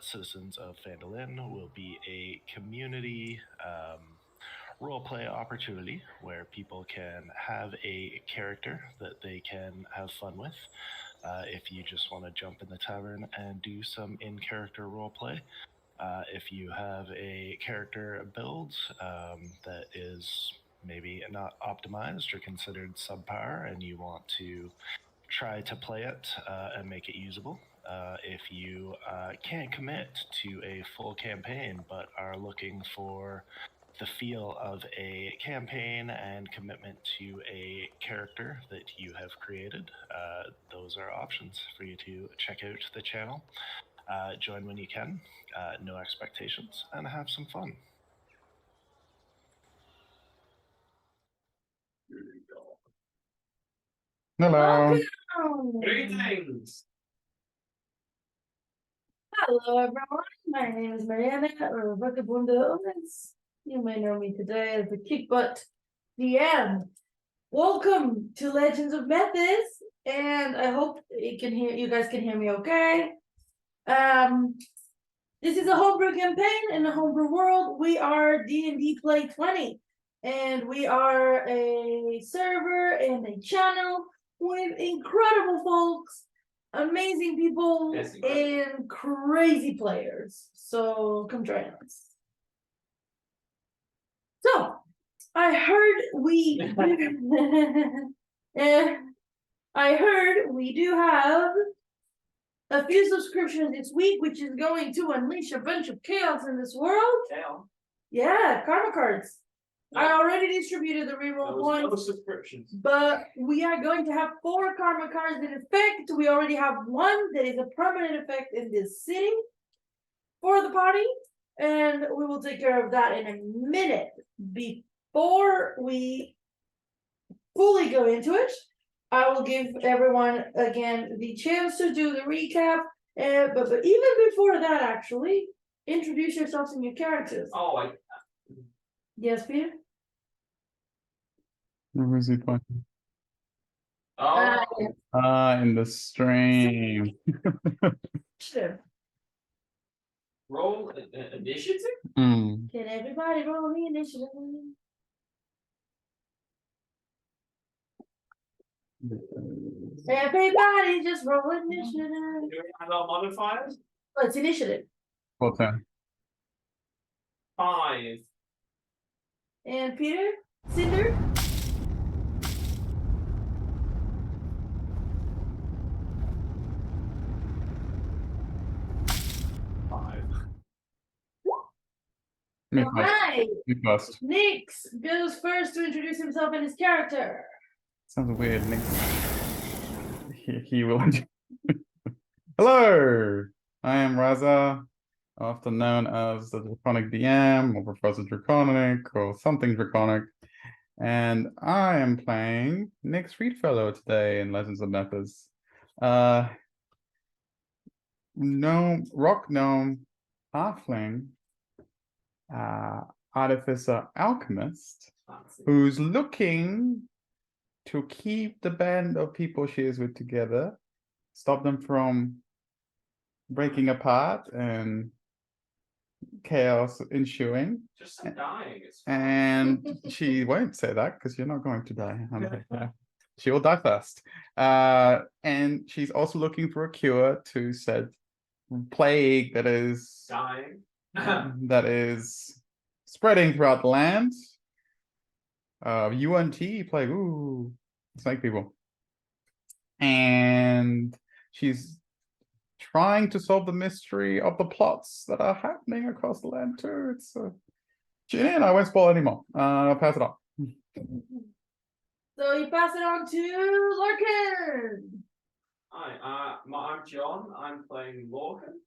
Citizens of Phandalin will be a community roleplay opportunity where people can have a character that they can have fun with. If you just want to jump in the tavern and do some in character roleplay, if you have a character build that is maybe not optimized or considered subpar and you want to try to play it and make it usable. If you can't commit to a full campaign but are looking for the feel of a campaign and commitment to a character that you have created, those are options for you to check out the channel. Join when you can, no expectations, and have some fun. Hello. Welcome. Greetings. Hello, everyone. My name is Mariana, or Vagabunda, as you may know me today as the Kick Butt DM. Welcome to Legends of Methis, and I hope you guys can hear me okay. This is a homebrew campaign in a homebrew world. We are D&D Play 20, and we are a server and a channel with incredible folks, amazing people, Yes, and crazy players. So come join us. So I heard we I heard we do have a few subscriptions this week, which is going to unleash a bunch of chaos in this world. Chaos. Yeah, karma cards. I already distributed the reroll No points, subscriptions. but we are going to have 4 karma cards in effect. We already have one that is a permanent effect in this city for the party, and we will take care of that in a minute. Before we fully go into it, I will give everyone again the chance to do the recap. But even before that, actually, introduce yourselves and your characters. Oh, Yes, Peter? Where is he pointing? oh, In the stream. Sure. roll initiative? Can everybody roll the initiative? Everybody just roll initiative. Do we have our modifiers? Oh, it's initiative. 14. 5. And Peter? Cinder? 5. Me All first. right. Me first. Nix goes first to introduce himself and his character. Sounds weird. Nick. He will. Hello. I am Raza, often known as the Draconic DM or Professor Draconic or something Draconic. And I am playing Nick Streetfellow today in Legends of Methis. Rock gnome, halfling, artificer alchemist, who's looking to keep the band of people she is with together, stop them from breaking apart and chaos ensuing. Just dying. It's fine. And she won't say that because you're not going to die. She will die first. And she's also looking for a cure to said plague that is dying. that is spreading throughout the land. UNT plague, ooh, snake people. And she's trying to solve the mystery of the plots that are happening across the land too. It's and I won't spoil anymore. I'll pass it on. So you pass it on to Larkin. Hi, I'm John. I'm playing Lorcan.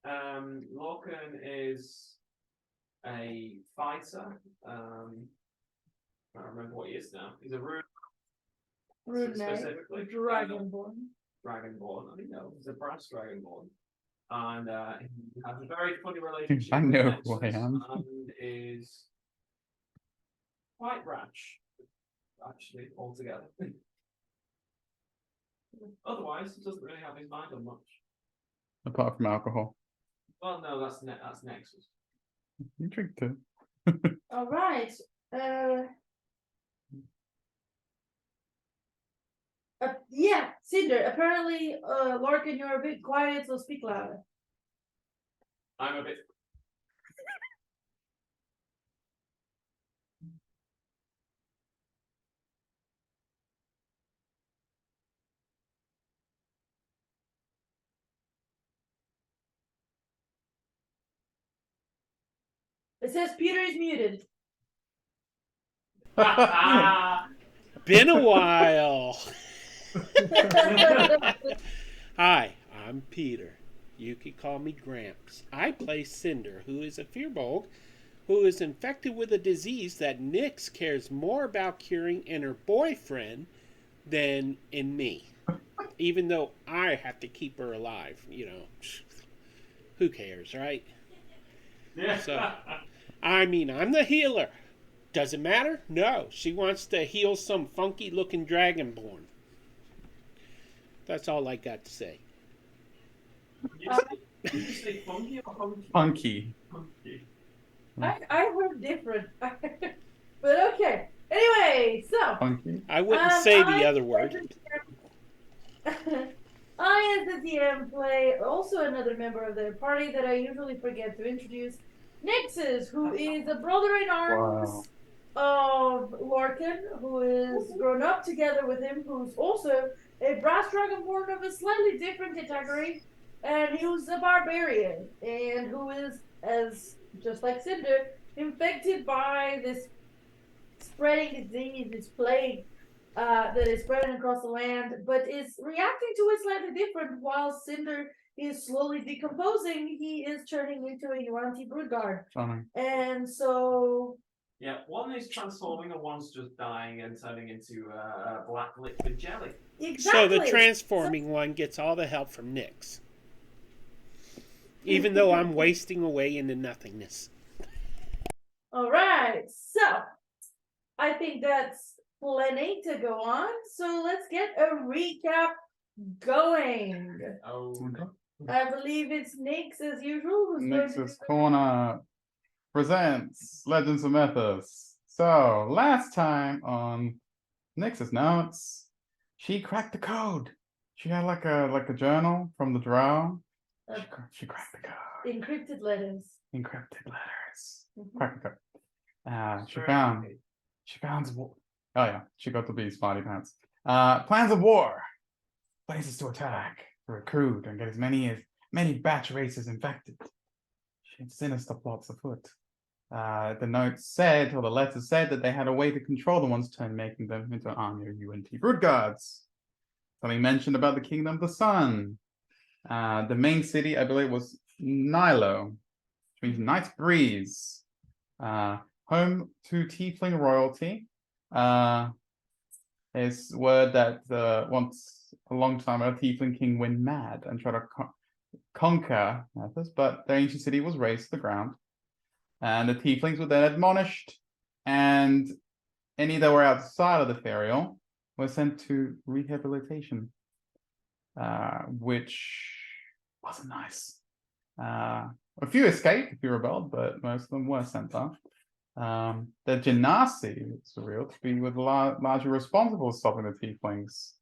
Lorcan is a fighter. I can't remember what he is now. He's a rude Knight. specifically. Dragonborn. Dragonborn. I think no, he's a brass dragonborn. And he has a very funny relationship I with know Nexus, who I am. and is quite rash, actually, altogether. Otherwise, he doesn't really have his mind on much. Apart from alcohol. Well, no, that's Nexus. You drink too. All right. Yeah, Cinder. Apparently, Larkin, you're a bit quiet, so speak louder. I'm a bit. It says Peter is muted. Been a while. Hi, I'm Peter. You can call me Gramps. I play Cinder, who is a Firbolg who is infected with a disease that Nyx cares more about curing in her boyfriend than in me. Even though I have to keep her alive, who cares, right? Yeah. So, I'm the healer. Does it matter? No. She wants to heal some funky looking dragonborn. That's all I got to say. Did you say funky or hunky? Funky. Funky. I heard different. But okay. Anyway, so. Funky. I wouldn't say the other word. I, as the DM, play also another member of the party that I usually forget to introduce, Nexus, who is a brother in arms of Larkin, who is grown up together with him, who's also a brass dragonborn of a slightly different category, and who's a barbarian, and who is, as just like Cinder, infected by this spreading disease, this plague that is spreading across the land, but is reacting to it slightly different. While Cinder is slowly decomposing, he is turning into a Yuan-Ti Broodguard. And so... Yeah, one is transforming and one's just dying and turning into black liquid jelly. Exactly. So the transforming one gets all the help from Nyx. Even though I'm wasting away into nothingness. Alright, so I think that's plenty to go on. So let's get a recap going. Oh, I believe it's Nyx as usual. Nyx's Corner presents Legends of Methis. So last time on Nyx's notes, she cracked the code. She had like a journal from the drow. She cracked the code. Encrypted letters. Encrypted letters. Mhm. Cracked the code. She found. Oh yeah, she got to be smarty pants. Plans of war. Places to attack, to recruit, and get as many batch races infected. She had sinister plots afoot. The notes said, or the letters said, that they had a way to control the ones turned, making them into an army of Yuan-Ti Broodguards. Something mentioned about the Kingdom of the Sun. The main city, I believe, was Nilo, which means Night's Breeze. Home to Tiefling royalty. It's word that once a long time ago, Tiefling King went mad and tried to conquer Methis, but the ancient city was razed to the ground. And the Tieflings were then admonished, and any that were outside of the Ferial were sent to rehabilitation, which wasn't nice. A few escaped, a few rebelled, but most of them were sent off. The Genasi, it's revealed to be largely responsible for stopping the Tieflings.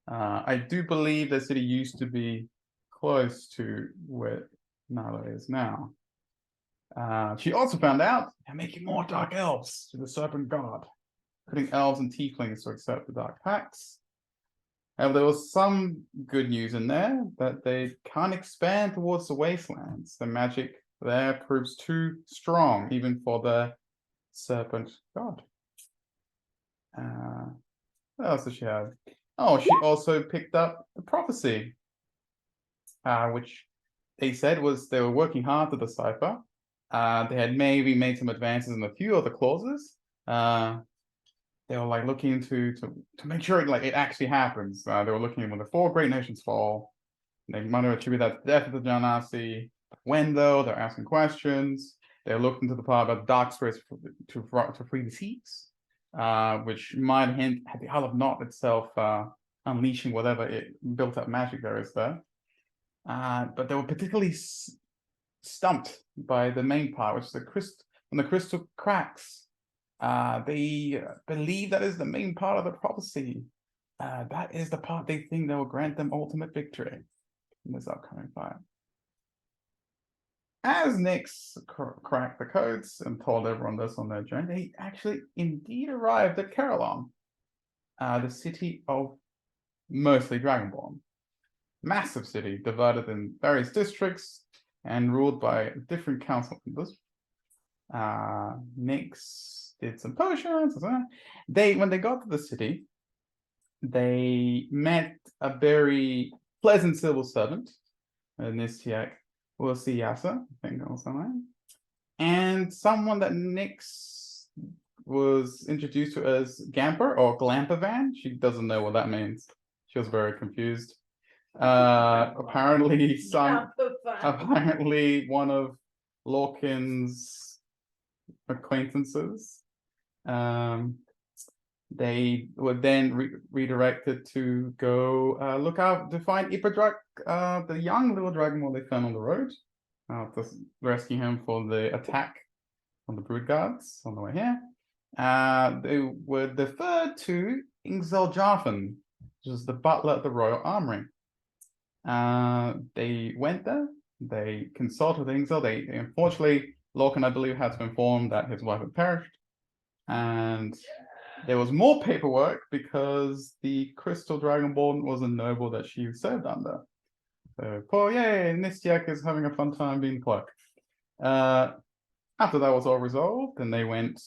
I do believe the city used to be close to where Nala is now. She also found out they're making more dark elves to the Serpent God, putting elves and tieflings to accept the dark pacts. However, there was some good news in there that they can't expand towards the wastelands. The magic there proves too strong, even for the Serpent God. What else did she have? Oh, she also picked up the prophecy, which they said was they were working hard to decipher. They had maybe made some advances in a few of the clauses. They were like looking to make sure it actually happens. They were looking when the 4 great nations fall. They might have attributed that to the death of the Genasi. When though, they're asking questions. They looked into the part about dark spirits to free the seas, which might hint at the Isle of Knot itself unleashing whatever it built up magic there is there. But they were particularly stumped by the main part, which is when the crystal cracks. They believe that is the main part of the prophecy. That is the part they think that will grant them ultimate victory in this upcoming fight. As Nyx cracked the codes and told everyone this on their journey, they actually indeed arrived at Carolon, the city of mostly Dragonborn. Massive city divided in various districts and ruled by different council members. Nyx did some potions. When they got to the city, they met a very pleasant civil servant, Nistiak Yasa, I think also name, and someone that Nyx was introduced to as Gamper or Glampervan. She doesn't know what that means. She was very confused. Apparently one of Lorcan's acquaintances. They were then redirected to go look out to find Ipadrak, the young little dragon they found on the road, to rescue him for the attack on the brood guards on the way here. They were deferred to Ingzel Jarvan, which is the butler at the Royal Armory. They went there, they consulted with Ingzel. Unfortunately, Lorcan, I believe, had to inform that his wife had perished. And there was more paperwork because the Crystal Dragonborn was a noble that she served under. So, poor, yay, Nistiak is having a fun time being clerk. After that was all resolved, then they went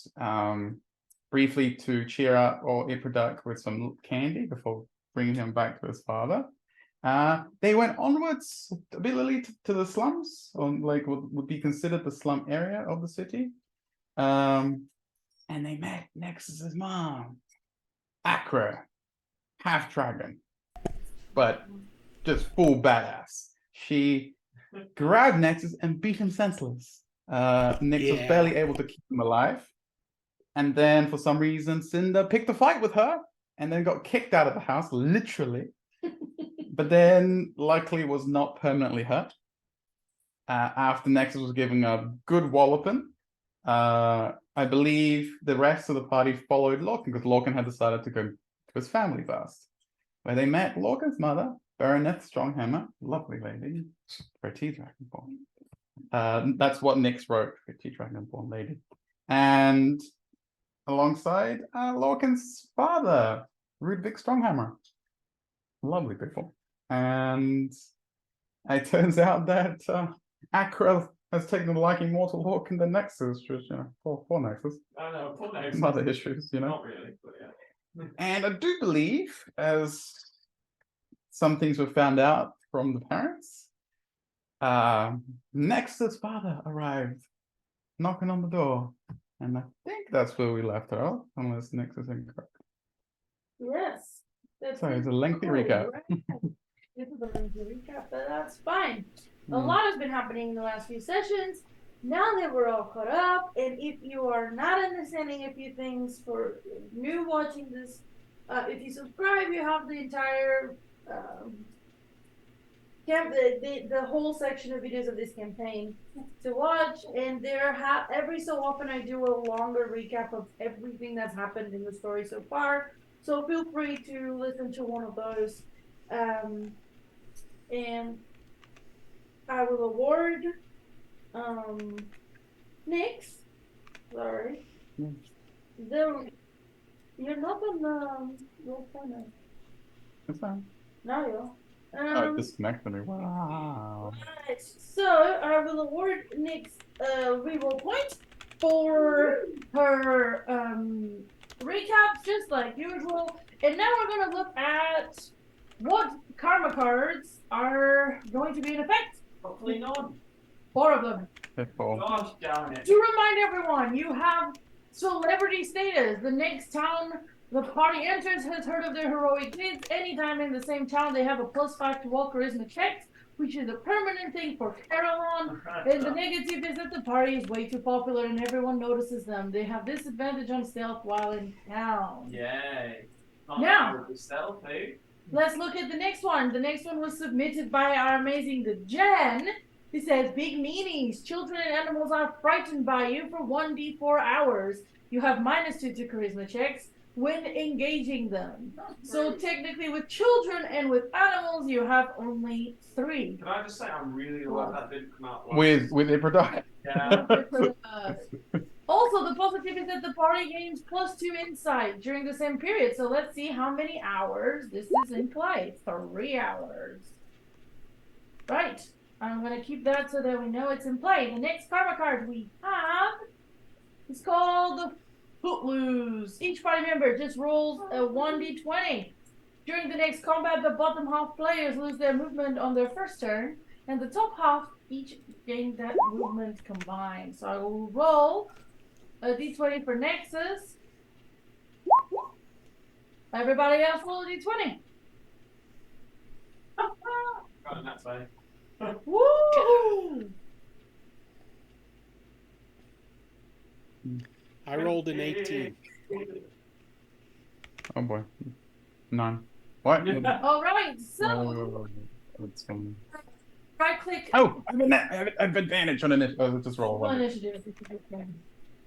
briefly to cheer up Ipradak with some candy before bringing him back to his father. They went onwards a bit to the slums, on like would be considered the slum area of the city. And they met Nexus's mom, Akra, half dragon, but just full badass. She grabbed Nexus and beat him senseless. Nyx was barely able to keep him alive. And then for some reason, Cinder picked a fight with her and then got kicked out of the house, literally. But then luckily was not permanently hurt. After Nexus was given a good walloping, I believe the rest of the party followed Lorcan because Lorcan had decided to go to his family first, where they met Lorcan's mother, Baroneth Stronghammer, lovely lady, pretty dragonborn. That's what Nyx wrote, pretty dragonborn lady. And alongside Lorcan's father, Rudvik Stronghammer. Lovely people. And it turns out that Akra has taken a liking more to Lorcan than Nexus, just, poor Nexus. I know, poor Nexus. Mother issues, Not really, but yeah. And I do believe, as some things were found out from the parents, Nexus' father arrived, knocking on the door. And I think that's where we left her off, unless Nexus is incorrect. Yes. Sorry, it's a lengthy recap. This is a lengthy recap, but that's fine. A lot has been happening in the last few sessions. Now that we're all caught up, and if you are not understanding a few things for new watching this, if you subscribe, you have the entire the whole section of videos of this campaign to watch. And every so often I do a longer recap of everything that's happened in the story so far. So feel free to listen to one of those. And I will award Nyx. Sorry. You're not on your corner. That's fine. No, you. Oh, it disconnected me. Wow. Right. So I will award Nyx a reroll point for her recaps, just like usual. And now we're gonna look at what karma cards are going to be in effect. Hopefully not. 4 of them. Gosh darn it. To remind everyone, you have celebrity status. The next town the party enters has heard of their heroic deeds. Anytime in the same town, they have a +5 to all charisma checks, which is a permanent thing for Carolon. And the negative is that the party is way too popular and everyone notices them. They have disadvantage on stealth while in town. Yay. Now, Stealth, eh? let's look at the next one. The next one was submitted by our amazing Jen. He says, big meanies. Children and animals are frightened by you for 1d4 hours. You have -2 to charisma checks when engaging them. So technically with children and with animals, you have only 3. Can I just say I'm really glad that didn't come out With a product. Yeah. Also, the positive is that the party gains +2 insight during the same period. So let's see how many hours this is in play. 3 hours. Right. I'm going to keep that so that we know it's in play. The next karma card we have is called the Footloose. Each party member just rolls a 1d20. During the next combat, the bottom half players lose their movement on their first turn, and the top half each gain that movement combined. So I will roll a d20 for Nexus. Everybody else roll a d20. Got it that way. Woo! I rolled an 18. Oh boy. 9. What? All right, so It's right click. Oh, I have advantage on it. Oh, just roll One one. initiative.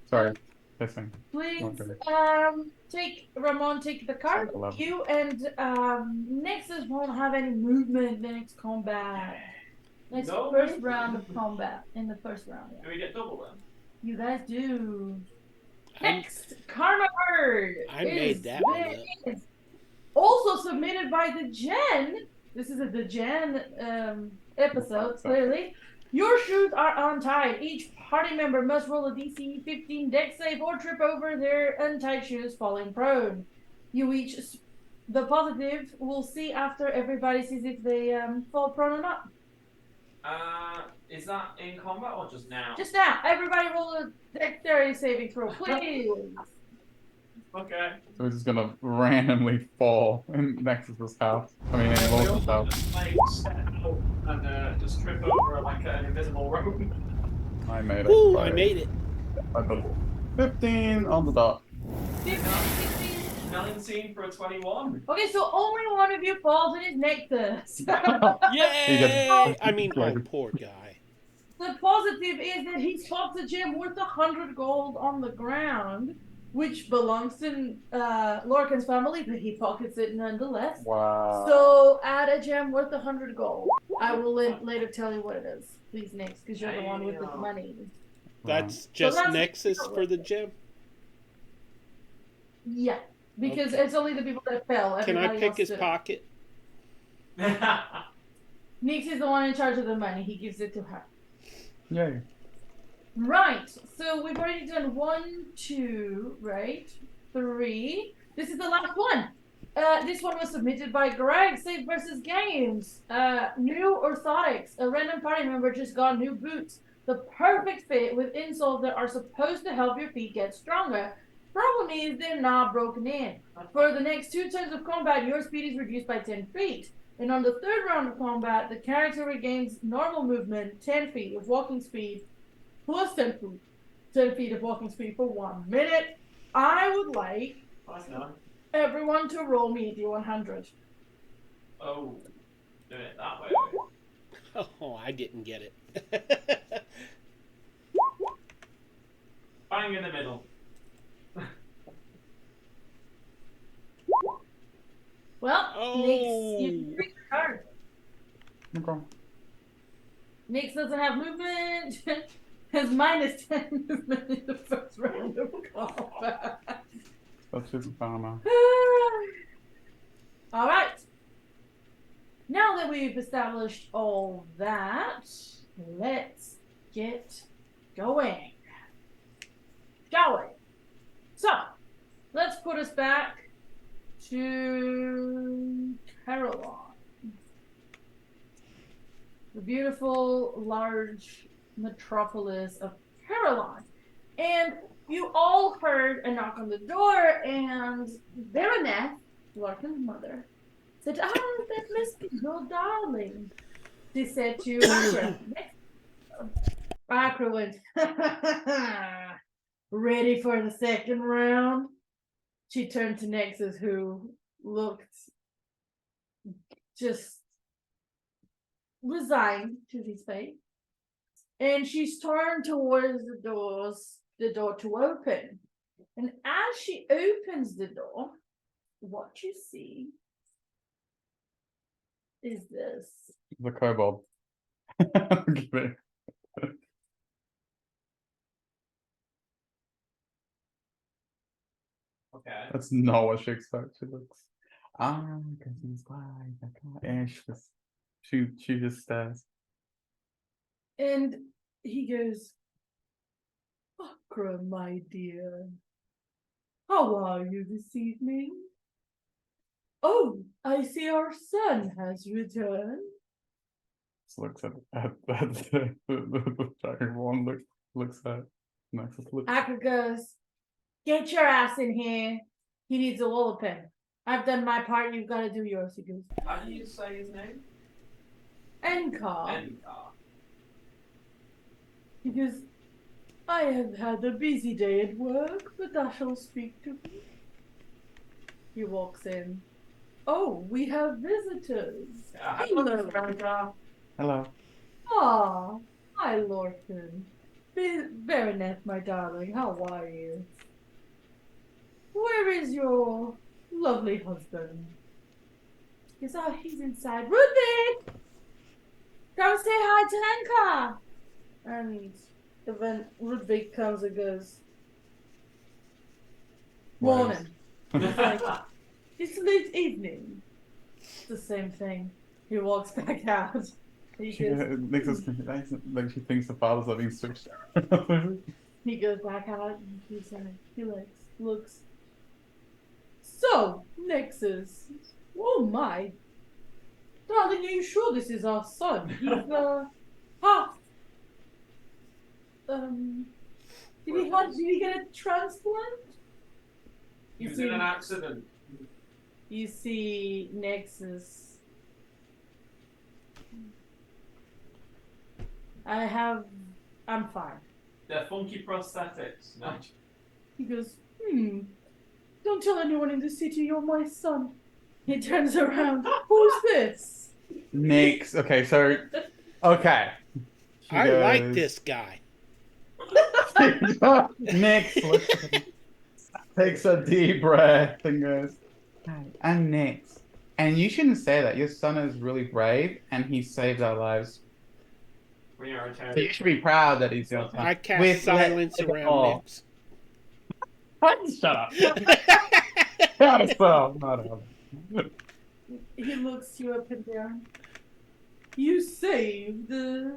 Sorry. Pissing. Please, Okay. Ramon, take the card. Cycle up. You and Nexus won't have any movement next combat. Next No first movement? round of combat. In the first round, Do yeah. we get double then? You guys do. I'm- Next, Karma Bird. I made that one up. is also submitted by the Gen. This is the Gen episode, clearly. Your shoes are untied. Each party member must roll a DC 15 dex save or trip over their untied shoes, falling prone. You each, the positive, will see after everybody sees if they fall prone or not. Is that in combat or just now? Just now, everybody roll a dexterity saving throw, please. Okay. So we're just gonna randomly fall in Nexus's house. I mean, in We Wolf's also house. just like step out and just trip over like an invisible rope. I made it. Woo, by I made it. a 15 on the dot. 15, 16. 19 for a 21. Okay, so only one of you falls and is Nexus. Yay! I mean, oh, poor guy. The positive is that he spots a gem worth 100 gold on the ground, which belongs to Lorcan's family, but he pockets it nonetheless. Wow. So add a gem worth 100 gold. I will later tell you what it is. Please, Nix, because you're the one with the money. That's just that's- Nexus for the gem. Yeah, because it's only the people that fell. Can I Everybody pick else his did. pocket? Nix is the one in charge of the money. He gives it to her. Yay. Right, so we've already done 1, 2, right? 3. This is the last one. This one was submitted by Greg, Save versus Games. New orthotics. A random party member just got new boots. The perfect fit with insoles that are supposed to help your feet get stronger. Problem is they're not broken in. For the next 2 turns of combat, your speed is reduced by 10 feet. And on the 3rd round of combat, the character regains normal movement, 10 feet of walking speed, plus 10 feet of walking speed for 1 minute. I would like everyone to roll me a D100. Oh, do it that way. Oh, I didn't get it. Bang in the middle. Well, Nix, you pick your card. Okay. Nix doesn't have movement. Has -10 movement in the first round of combat. That's just karma. All right. Now that we've established all that, let's get going. Shall we? So, let's put us back to Caroline. The beautiful, large metropolis of Caroline. And you all heard a knock on the door, and Baroness, Larkin's mother, said, "Oh, that must be your darling." She said to Akra. Akra went, "Ready for the second round?" She turned to Nexus, who looked just resigned to his fate. and she's turned towards the door to open. And as she opens the door, what you see is this. The kobold. Give it. Okay. That's not what she expects. She looks. Because he's like, and she just stares. And he goes, Akra, my dear, how are you this evening? Oh, I see our son has returned. Just looks at the giant one. Looks at Nexus. Akra goes, get your ass in here. He needs a walloping. I've done my part, you've got to do yours. He goes, How do you say his name? Enkar. Enkar. He goes, I have had a busy day at work, but I shall speak to him. He walks in. Oh, we have visitors. Hello, Enkar. Hello. Ah, hi, Lorcan. Baronet, my darling, how are you? Where is your lovely husband? Yes, he's inside. Ruby! Come say hi to Anka! And when Ludwig comes and goes, morning. It's like, it's late evening. It's the same thing. He walks back out. He She goes, like she thinks the fathers are being switched. he goes back out and he looks. So, Nexus. Oh my. Darling, are you sure this is our son? He's half. Did he get a transplant? He was in an accident. You see Nexus. I'm fine. They're funky prosthetics. No. He goes, don't tell anyone in the city you're my son. He turns around. Who's this? Nix. Okay, so okay. She I like goes- this guy. Nix looks at him, takes a deep breath and goes, Hi, I'm Nix. And you shouldn't say that. Your son is really brave and he saved our lives. We are a So you should be proud that he's your son. I cast With silence let- around oh. Nix. Shut up. Shut up. He looks you up and down. You saved the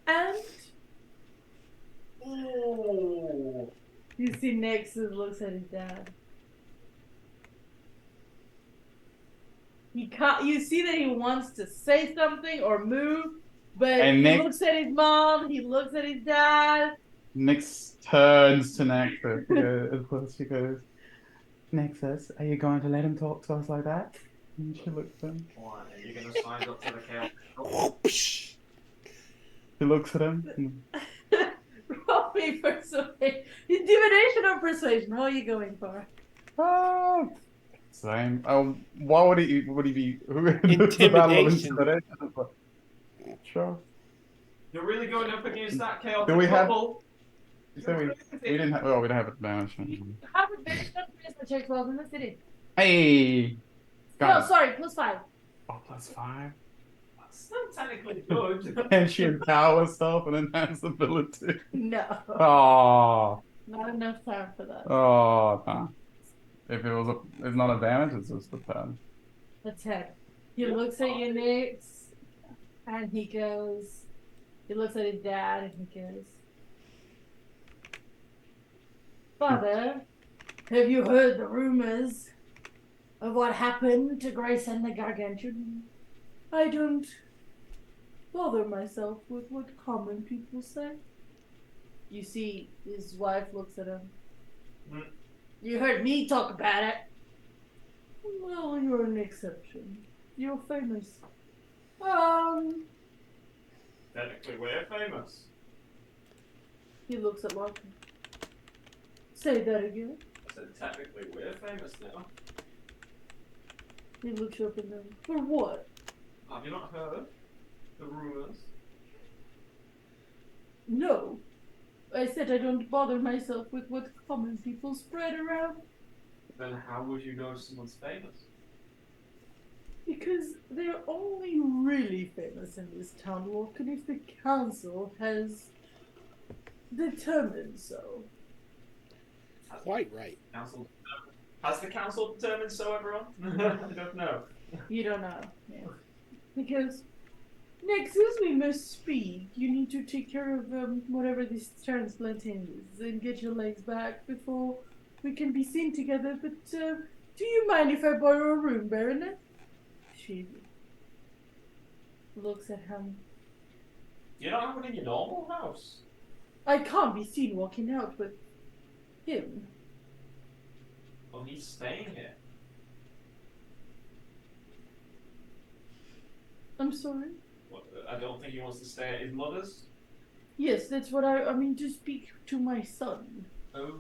ant? Oh. You see Nexus looks at his dad. He can't, you see that he wants to say something or move, but And he Nick- looks at his mom, he looks at his dad. Nix turns to Nexus. She goes, Nexus, are you going to let him talk to us like that? And she looks at him. Why? Are you going to sign up to the chaos? Whoosh. She looks at him. Roll me persuasion. Intimidation or persuasion? What are you going for? Ah, same. Why would he? Would he be? Intimidation. Sure. You're really going up against that chaotic Do we have- couple? So we didn't have. Well, we don't have advantage. Have advantage on charisma checks while in the city. Hey. No, Got it. sorry, +5. Oh, +5. That's not technically good. And she empowers herself and enhance ability. No, Oh. not enough time for that. Oh. Nah. If it's not advantage, it's just a 10. A 10. He looks at you, Nix, and he looks at his dad and he goes, Father, have you heard the rumors of what happened to Grace and the Gargantuan? I don't bother myself with what common people say. You see, his wife looks at him. You heard me talk about it. Well, you're an exception. You're famous. Technically, we're famous. He looks at Larkin. Say that again. I said technically we're famous now. He looks up and down. For what? Have you not heard the rumours? No. I said I don't bother myself with what common people spread around. Then how would you know if someone's famous? Because they're only really famous in this town, Lorcan, if the council has determined so. Quite right. Council has the council determined so, everyone? I don't know. You don't know. Yeah. Because Nexus, we must speak. You need to take care of whatever this transplanting is and get your legs back before we can be seen together. But do you mind if I borrow a room, Baronet? She looks at him. You don't have one in your normal house? I can't be seen walking out with him. Well, he's staying here. I'm sorry. What, I don't think he wants to stay at his mother's. Yes, that's what I mean to speak to my son. Oh.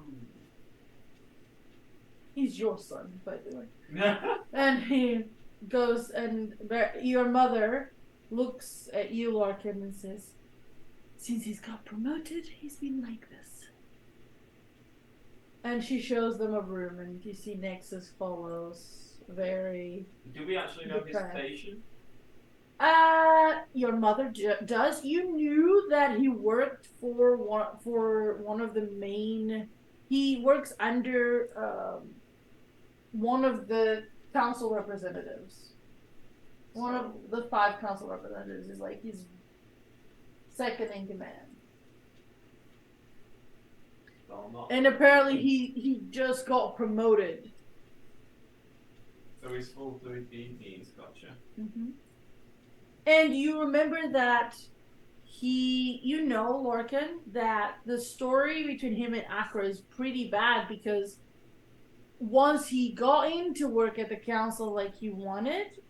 He's your son, by the way. And he goes and your mother looks at you, Larkin, and says, "Since he's got promoted, he's been like this." And she shows them a room, and you see Nexus follows, very. Do we actually know depressed. his station? Your mother does. You knew that he worked for one of the main. He works under one of the council representatives. One of the 5 council representatives is like his second in command. No, not. And apparently he just got promoted. So he's full fluid beans, gotcha. Mm-hmm. And you remember that Lorcan, that the story between him and Akra is pretty bad because once he got into work at the council like he wanted,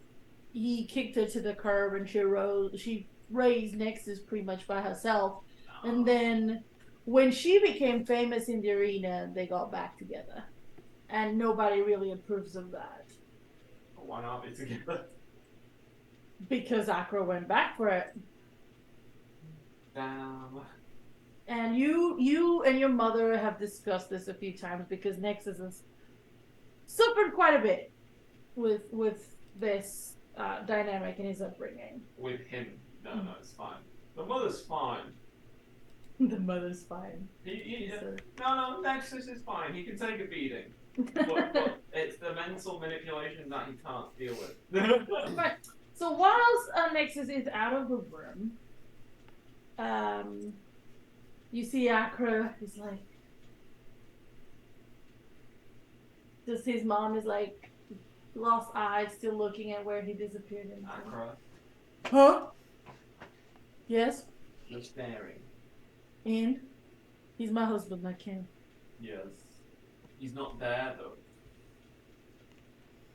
he kicked her to the curb and she raised Nexus pretty much by herself. And then when she became famous in the arena, they got back together. And nobody really approves of that. Why not be together? Because Akra went back for it. Damn. And you and your mother have discussed this a few times because Nexus has suffered quite a bit with this dynamic in his upbringing. With him. No, it's fine. The mother's fine. The mother's fine. No, Nexus is fine. He can take a beating. but it's the mental manipulation that he can't deal with. Right. So whilst Nexus is out of the room, you see Akra is like, just his mom is like, lost eyes, still looking at where he disappeared into. Akra. Huh? Yes? Just staring. And? He's my husband, I can't. Yes. He's not there though.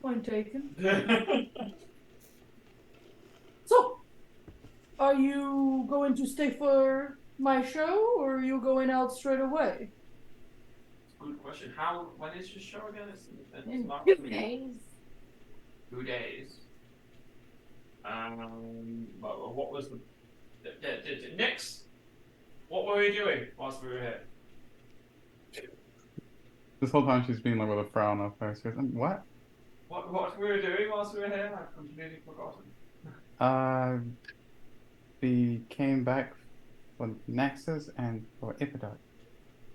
Point taken. So, are you going to stay for my show, or are you going out straight away? Good question. When is your show again? In not 2 days. 2 days. What was the Nix? What were we doing whilst we were here? This whole time she's been like with a frown on her face. She goes, what? What we were doing whilst we were here? I've completely forgotten. We came back for Nexus and for Ipodot.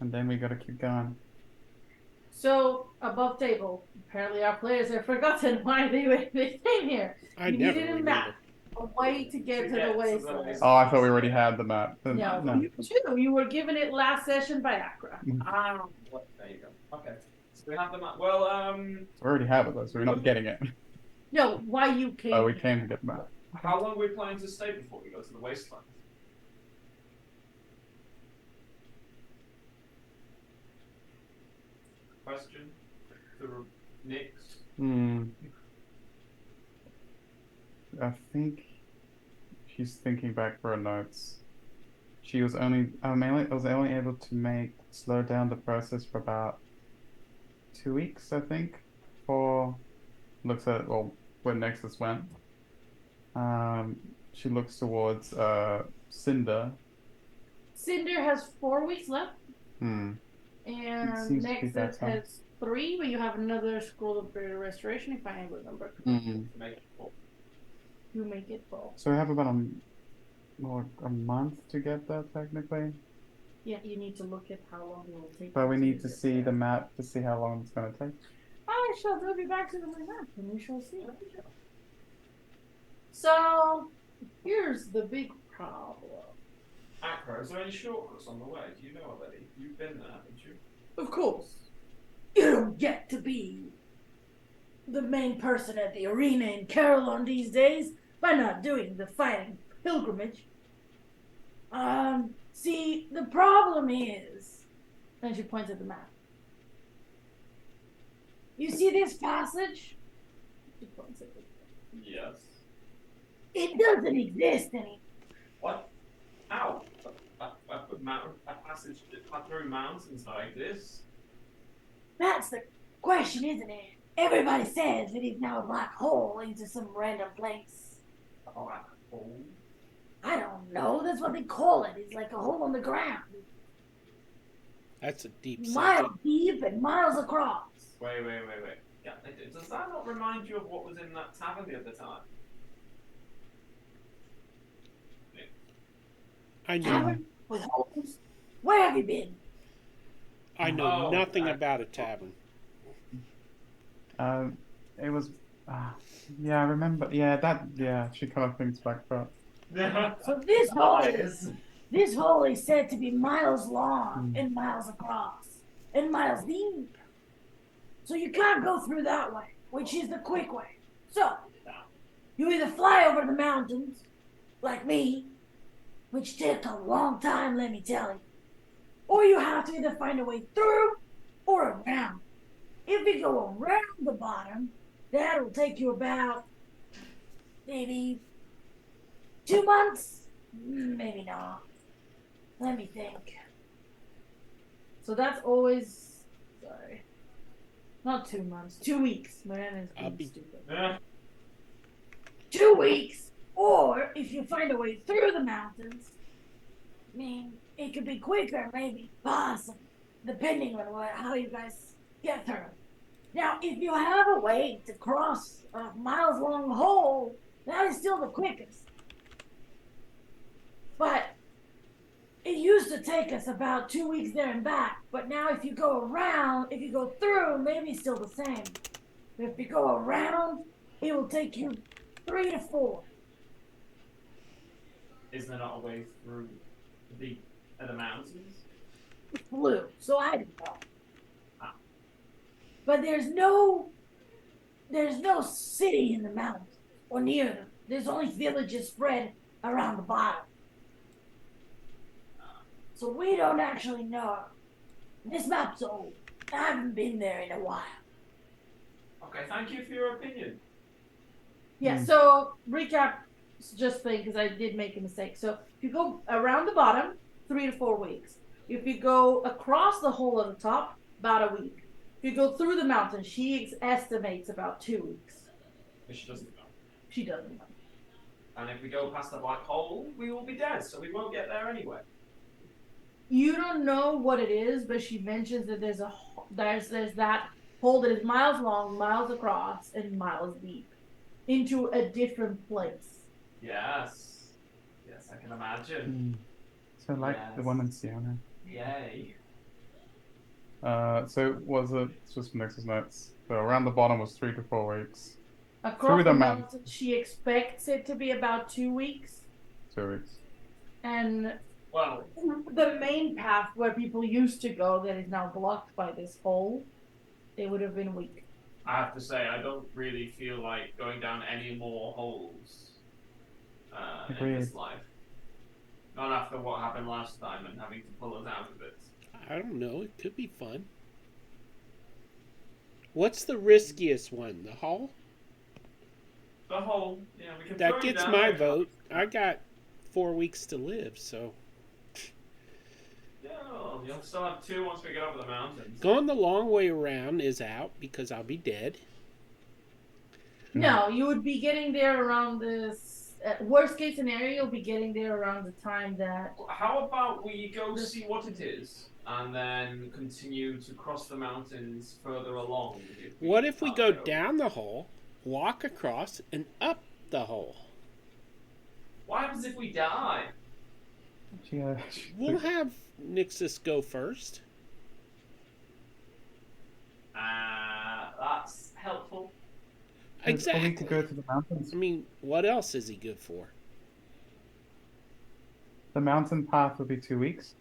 And then we gotta keep going. So, above table, apparently our players have forgotten why they came here. I You never needed a remember. map, a way to get to the wasteland. Oh, I thought we already had the map. No, you do. You were given it last session by Akra. There you go. Okay. So we have the map. Well, We already have it though, so we're not getting it. No, why you came. Oh, we came to get the map. how long are we planning to stay before we go to the wasteland? Question to Nix. I think she's thinking back for her notes. She was only I was only able to slow down the process for about 2 weeks, I think. Looks at where Nexus went. She looks towards Cinder, Cinder has 4 weeks left, Hmm. and seems to be Nexus better. has 3, but you have another scroll of restoration if I remember correctly. Mm. Make it full. You make it full. So we have about a month to get that technically, Yeah, you need to look at how long it will take. but you we need to get see there. the map to see how long it's gonna take. I shall go be back to the map and we shall see. So here's the big problem. Accra, is there any shortcuts on the way? Do you know already? You've been there, haven't you? Of course, you don't get to be the main person at the arena in Carolyn these days by not doing the fighting pilgrimage. See, the problem is, and she points at the map. You see this passage? She points at it. Yes. It doesn't exist anymore. What? How? A passage through mountains like this? That's the question, isn't it? Everybody says it is now a black hole into some random place. A black hole? I don't know. That's what they call it. It's like a hole in the ground, That's a deep miles subject. deep and miles across. Wait. Yeah, does that not remind you of what was in that tavern the other time? I know. Tavern with holes. Where have you been? I know Oh, nothing about a tavern. It was, yeah, I remember. Yeah, she kind of thinks back, but So this hole is said to be miles long and miles across and miles deep. So you can't go through that way, which is the quick way. So you either fly over the mountains, like me, which took a long time, let me tell you, or you have to either find a way through or around. If you go around the bottom, that'll take you about maybe 2 months, maybe not. Let me think. So that's always, sorry, not 2 months, 2 weeks. Man is I'll being be- stupid. 2 weeks, or if you find a way through the mountains, I mean, it could be quicker, maybe, possibly, depending on how you guys get through. Now, if you have a way to cross a miles-long hole, that is still the quickest. But it used to take us about 2 weeks there and back. But now if you go around, if you go through, maybe it's still the same. But if you go around, it will take you 3 to 4. Is there not a way through the mountains? Blue, so I don't know. But there's no city in the mountains or near them. There's only villages spread around the bottom. So we don't actually know. This map's old. I haven't been there in a while. Okay, thank you for your opinion. Yeah, so recap just thing, because I did make a mistake. So if you go around the bottom, 3 to 4 weeks. If you go across the hole at the top, about a week. If you go through the mountain, she estimates about 2 weeks. But she doesn't know. She doesn't know. And if we go past the black hole, we will be dead, so we won't get there anyway. You don't know what it is, but she mentions that there's that hole that is miles long, miles across, and miles deep into a different place. Yes, I can imagine. So like the one in Siena. Yay. So was it just from Nexus notes? So around the bottom was 3 to 4 weeks. Across Through the the mountain, she expects it to be about 2 weeks. 2 weeks. And Well, the main path where people used to go that is now blocked by this hole, it would have been a week. I have to say, I don't really feel like going down any more holes in this life. Not after what happened last time and having to pull us out of it. I don't know. It could be fun. What's the riskiest one? The hole? The hole, yeah, we can That throw you gets down my there. vote. I got 4 weeks to live, so. Yeah, well, you'll still have 2 once we get over the mountains. Going the long way around is out because I'll be dead. No, you would be getting there around this worst case scenario, you'll be getting there around the time that. How about we go see what it is and then continue to cross the mountains further along? What if we go can't down the hole, walk across, and up the hole? What happens if we die? Yeah. We'll have Nixus go first. That's helpful. Exactly. Only to go to the mountains. I mean, what else is he good for? The mountain path would be 2 weeks.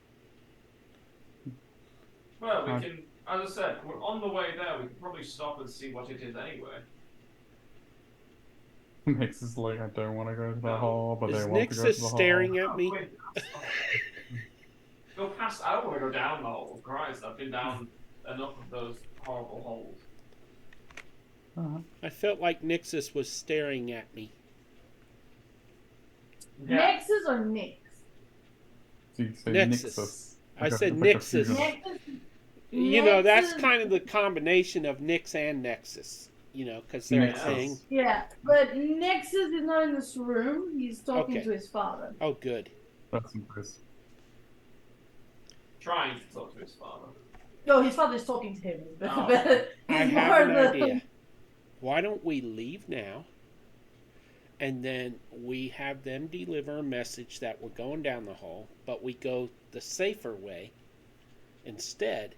Well, we can, as I said, we're on the way there. We can probably stop and see what it is anyway. Nix is like, I don't want to go to the No. hole, but Is they want to go to Nixus the hole. staring at me? Wait, go past. I don't want to go down the hole. Christ, I've been down enough of those horrible holes. I felt like Nixus was staring at me. Yeah. Nexus or Nix? So you say Nexus. Nixus. I Okay, said it's Nixus. confusion. Nexus. You know, that's Nexus- kind of the combination of Nix and Nexus. You know, because they're a Nexus. thing. Yeah, but Nexus is not in this room. He's talking Okay. to his father. Oh, good. That's increase. Trying to talk to his father. No, his father's talking to him. Oh. But I he's have more an the- idea. Why don't we leave now? And then we have them deliver a message that we're going down the hole, but we go the safer way instead,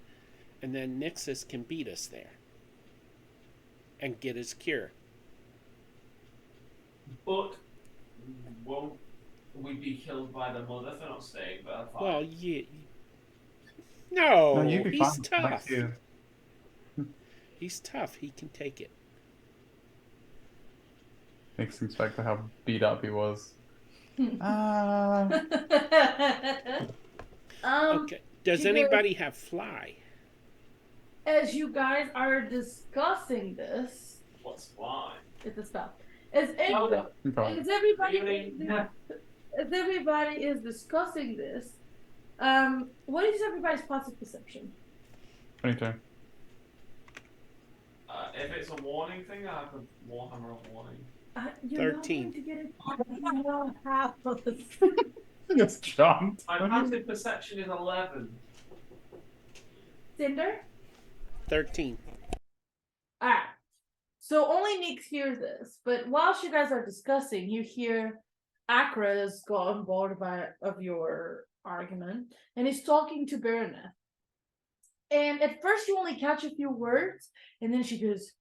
and then Nixus can beat us there and get his cure. But won't we be killed by the mother for not staying there? Well, yeah. No, No, you'd be he's fine. Like tough. you. He's tough. He can take it. Makes me expect how beat up he was. Okay. Does you anybody have fly? As you guys are discussing this, What's why? it's a spell. As, Oh, no. Okay. as everybody, Really? as everybody is discussing this, what is everybody's passive perception? 22. If it's a warning thing, I have a Warhammer of warning. You're 13. not going to get it in your house. It's jumped. My passive perception is 11. Cinder? 13. Alright. So only Nick hears this, but whilst you guys are discussing, you hear Akra has got on board of your argument and is talking to Baroneth. And at first you only catch a few words, and then she goes,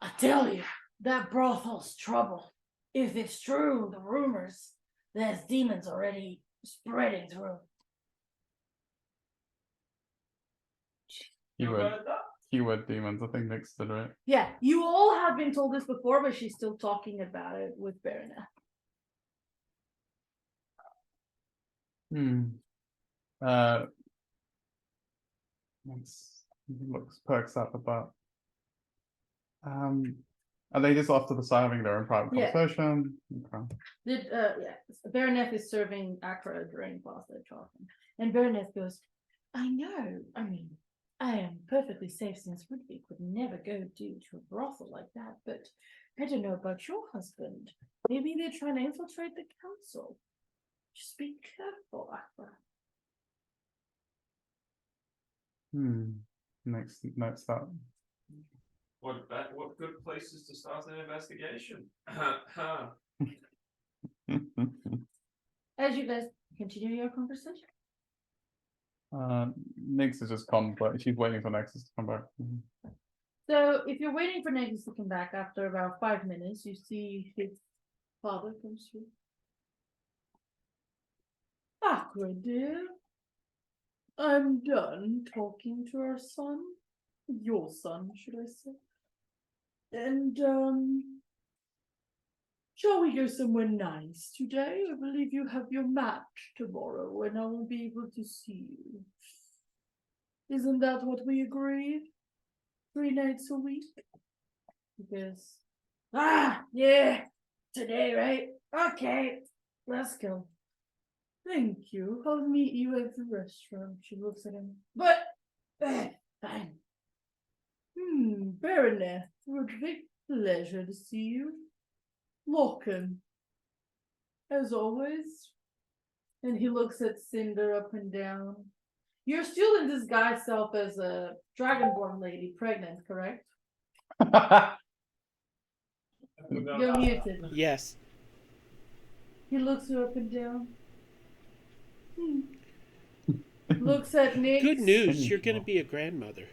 I tell you, that brothel's trouble. If it's true, the rumors, there's demons already spreading through. You Keyword, heard that? keyword demons. I think Nix did right. Yeah, you all have been told this before, but she's still talking about it with Baroneth. Looks perks up about. Are they just off to the side having their own private Yeah. conversation? Okay. Baroneth is serving Akra a drink whilst they're talking. And Baroneth goes, I know, I mean, I am perfectly safe since Woodbeak would never go to a brothel like that, but I don't know about your husband. Maybe they're trying to infiltrate the council. Just be careful, Akra. Next up. What good places to start an investigation? As you guys continue your conversation. Nix is just contemplating. She's waiting for Nexus to come back. So if you're waiting for Nexus to come back after about 5 minutes, you see his father comes through. Akra, dear. I'm done talking to our son. Your son, should I say. And, shall we go somewhere nice today? I believe you have your match tomorrow and I will be able to see you. Isn't that what we agreed? 3 nights a week? Because, yeah, today, right? Okay, let's go. Thank you. I'll meet you at the restaurant. She looks at him. But, fine. Baroneth, Roderick, pleasure to see you. Lorcan, as always. And he looks at Cinder up and down. You're still in disguise self as a dragonborn lady, pregnant, correct? You're muted. Yes. He looks her up and down. Looks at Nick. Good news, you're going to be a grandmother.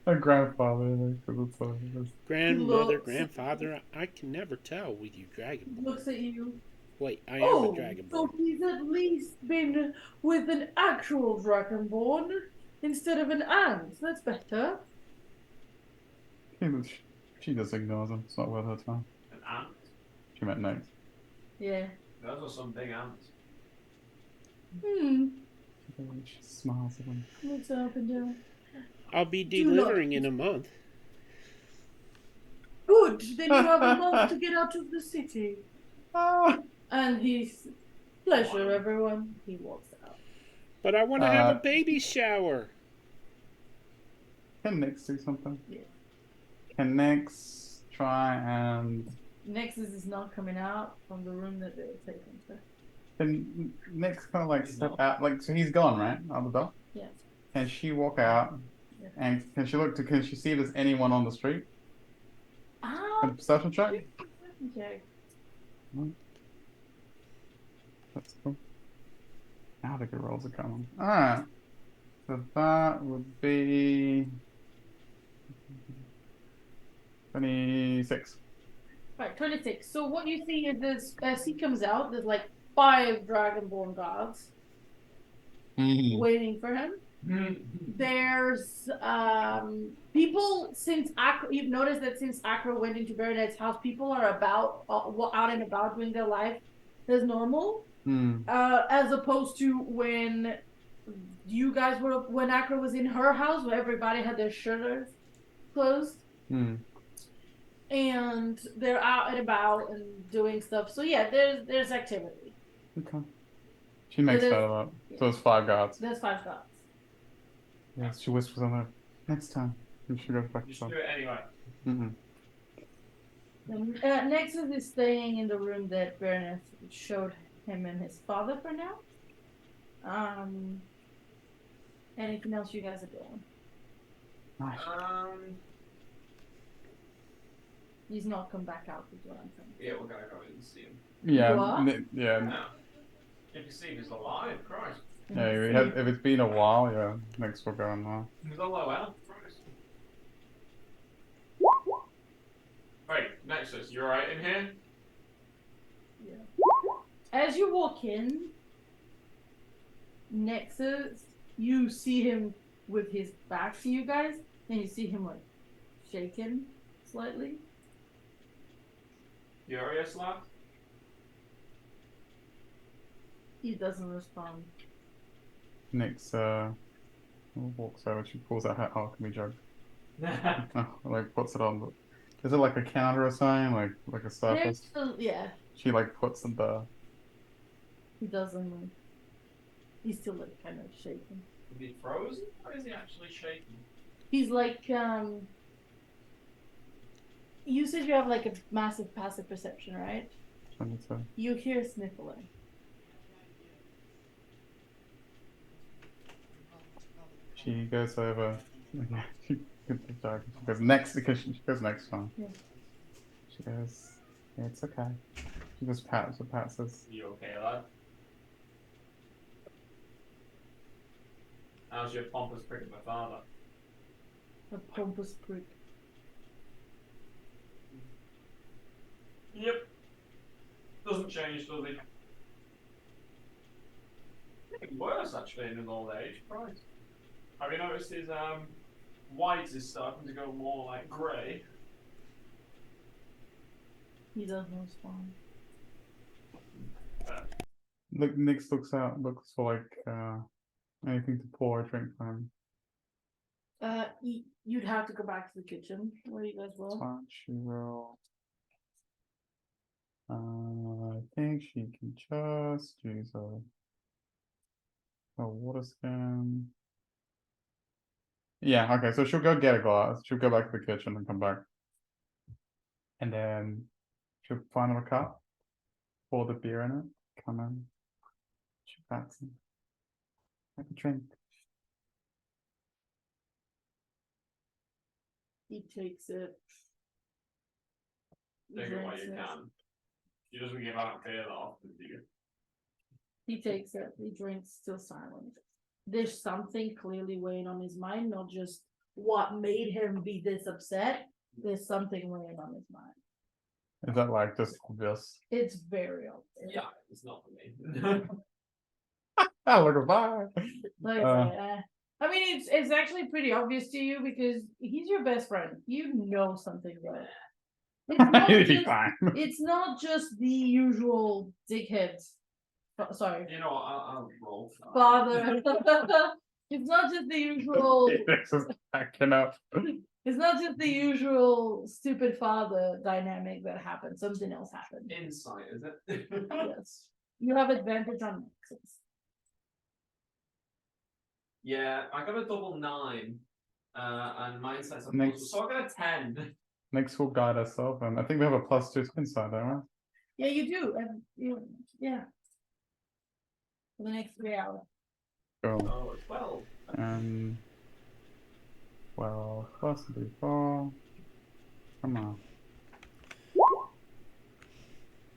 A grandfather, like, 'cause it's Grandmother, looks- grandfather, I can never tell with you dragonborn. Looks at you. Wait, I am Oh, a so dragonborn. he's at least been with an actual dragonborn instead of an ant. That's better. she just ignores him. It's not worth her time. An ant. She meant next. Yeah. Those are some big ants. She smiles at him. Looks up and down. I'll be Do not- delivering in a month. Good. Then you have a month to get out of the city. Ah. And he's pleasure, everyone. He walks out. But I want to have a baby shower. Can Nix do something? Yeah. Can Nix try and Nexus is not coming out from the room that they're taken to. can Nix kind of like step out? Like, so he's gone, right? Out the door. Yeah. Can she walk out? Yeah. And can she look to? Can she see if there's anyone on the street? Ah. A perception check. Okay. That's cool. Now the good rolls are coming. Alright. So that would be 26. Right, 26. So what you see is this, as he comes out, there's like 5 Dragonborn guards waiting for him. There's people since Akra. You've noticed that since Akra went into Baronet's house, people are about out and about doing their life as normal, as opposed to when you guys were when Akra was in her house, where everybody had their shutters closed. And they're out and about and doing stuff. So yeah, there's activity. Okay. She makes there's- that up. So it's 5 guards. There's 5 guards. Yes, she whispers on her. Next time. And she goes back to Just shop. do it anyway. Nexus is staying in the room that Baroness showed him and his father for now. Anything else you guys are doing? Nice. He's not come back out, is what I'm saying. Yeah, we're gonna go in and see him. Yeah, What? yeah. Now, if you see he's alive, Christ. Yeah, if it's been a while, yeah, next we'll go on now. He's a low health, Christ. Wait, Nexus, you alright in here? As you walk in, Nexus, you see him with his back to you guys, and you see him like shaking slightly. Furious, lad? He doesn't respond. Nix walks over, she pulls out her alchemy jug. Like puts it on. Is it like a counter or something? Like a surface? Yeah, She like puts the. he doesn't. He's still like kind of shaking. Is he frozen or is he actually shaking? He's like you said you have like a massive passive perception, right? 22. You hear sniffling. She goes over. She gets the jug. She goes next because she goes next time. Yeah. She goes. It's okay. She just pats. Says, You okay, lad? How's your pompous prick of my father? A pompous prick. Yep. Doesn't change, does he? Getting worse actually in his old age, Christ. Have you noticed his white is starting to go more like grey? He doesn't respond. Look, Nix looks for like anything to pour a drink for him. You'd have to go back to the kitchen where you guys were. Fine, she will. I think she can just use a water skin. Yeah, okay, so she'll go get a glass. She'll go back to the kitchen and come back. And then Should find a cup. Pour the beer in it. Come in. Should fancy. Have a drink. He takes it. Take it while drinks you it. can. He doesn't give out beer that often, do you? He takes it. He drinks, still silent. There's something clearly weighing on his mind, not just what made him be this upset. There's something weighing on his mind. Is that like just obvious? It's very obvious. Yeah, it's not for me. Ah, look at that. Like I say, I mean, it's actually pretty obvious to you because he's your best friend. You know something about it. It's not It'll be just, fine. it's not just the usual dickhead. Sorry, You know what? I'll roll. for that. father. It's not just the usual. This is backing up. It's not just the usual stupid father dynamic that happens. Something else happened. Insight, is it? Yes, you have advantage on Nexus. Yeah, I got a double 9. And mine says a Next. plus, so I got a 10. Next will guide us off, and I think we have a +2 to inside, don't we? Yeah, you do, and yeah. For the next 3 hours. Cool. Oh, 12. Well, possibly 4. Come on.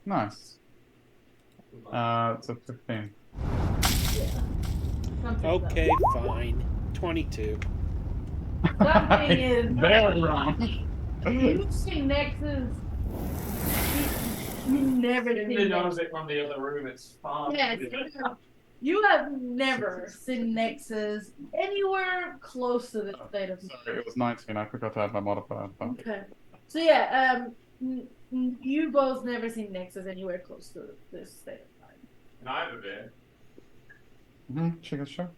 Nice. It's a 15. Yeah. Something Okay, fine. 22. Something is very wrong. You see Nexus. You never He seen knows Nexus. it from the other room, it's fine. Yes. You have never seen Nexus anywhere close to the state of. Sorry, it was 19. I forgot to add my modifier. But... Okay. So yeah, you both never seen Nexus anywhere close to this state of mind. And I have a beer. Chicken sure.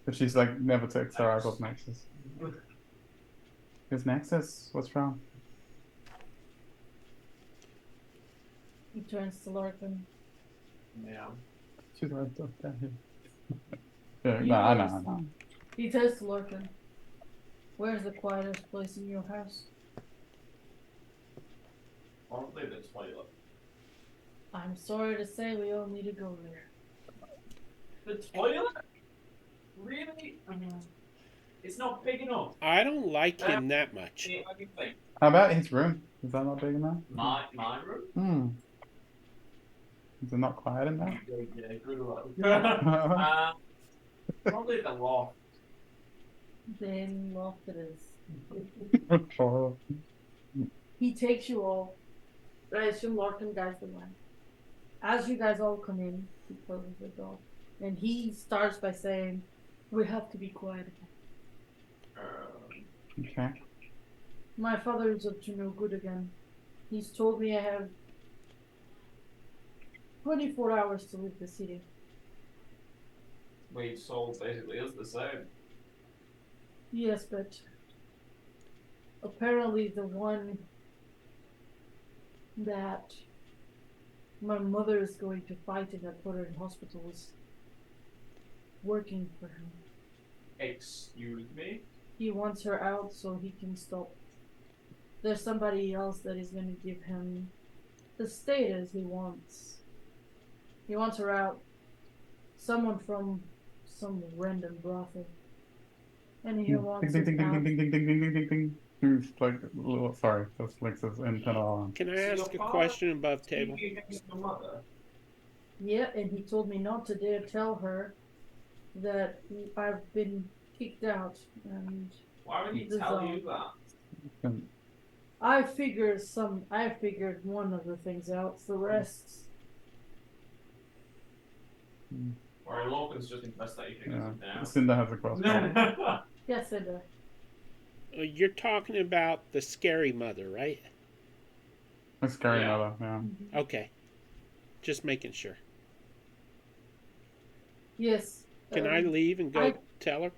But she's like never takes her eyes off Nexus. Is Nexus? What's wrong? He turns to Larkin. Yeah. She's right up down here. Yeah, You no, I notice- know. He turns to Larkin. Where's the quietest place in your house? Probably the toilet. I'm sorry to say we all need to go there. The toilet? Really? It's not big enough. I don't like him that much. What do you think? How about his room? Is that not big enough? My room? Is it not quiet in there? Yeah, good luck. Probably the loft. Then loft it is. Oh. He takes you all. I assume Larkin guides the way. As you guys all come in, he closes the door. And he starts by saying, "We have to be quiet again. Okay. My father is up to no good again. He's told me I have 24 hours to leave the city." We sold basically is the same. Yes, but apparently the one that my mother is going to fight and that put her in hospital is working for him. Excuse me? He wants her out so he can stop. There's somebody else that is going to give him the status he wants. He wants her out. Someone from some random brothel. And he wants Ding us ding ding out. ding ding ding ding ding ding ding. Who's like sorry, that's Lex's internal alarm. Can I So ask your a father- question above table? You against your mother? Yeah, and he told me not to dare tell her that I've been kicked out, and Why would he tell you that? I figured one of the things out. The rest, Or Logan's just impressed that you figured Yeah. something Cinda has a question. out. yes, I do. You're talking about the scary mother, right? A scary Yeah. mother, yeah. Okay. Just making sure. Yes. Can I leave and go I- tell her?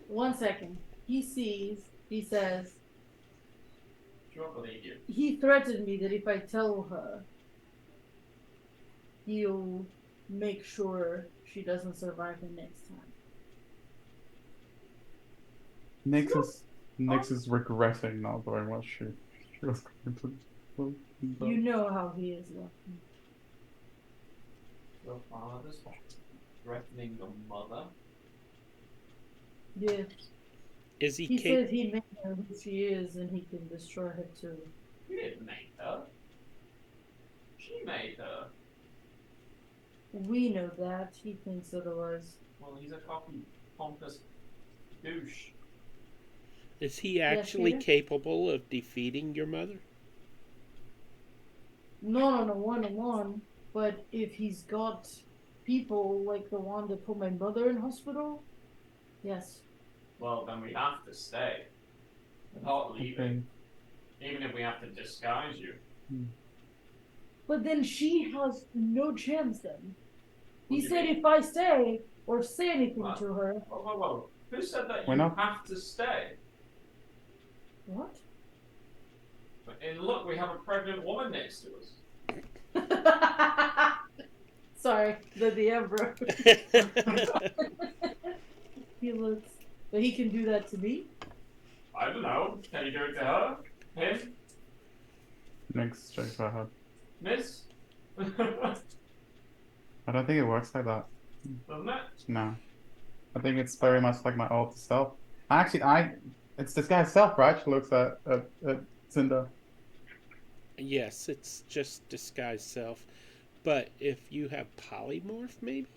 1 second. He says, She won't believe you. he threatened me that if I tell her, he'll make sure she doesn't survive the next time. Nexus Nyx is regretting not doing what she was going to do. You know how he is, Lucky. Your father's threatening your mother. Yes. Is he He says he made her who she is and he can destroy her too. You didn't make her. She made her. We know that. He thinks otherwise. Well, he's a cocky, pompous douche. Is he actually Peter? capable of defeating your mother? Not on a one-on-one, but if he's got people like the one that put my mother in hospital, yes. Well, then we have to stay. Not leaving. Even if we have to disguise you. But then she has no chance then. What He do you said mean? if I say or say anything What? to her. Whoa. Who said that We're you not- have to stay? What? And look, we have a pregnant woman next to us. Sorry, the Emperor. He looks, but he can do that to me. I don't know. Can you do it to her? Him? Nyx shakes her head. Miss? I don't think it works like that. Doesn't it? No. I think it's very much like my old self. Actually, it's this guy's self, right? She looks at Cinder. Yes, it's just disguised self. But if you have polymorph, maybe?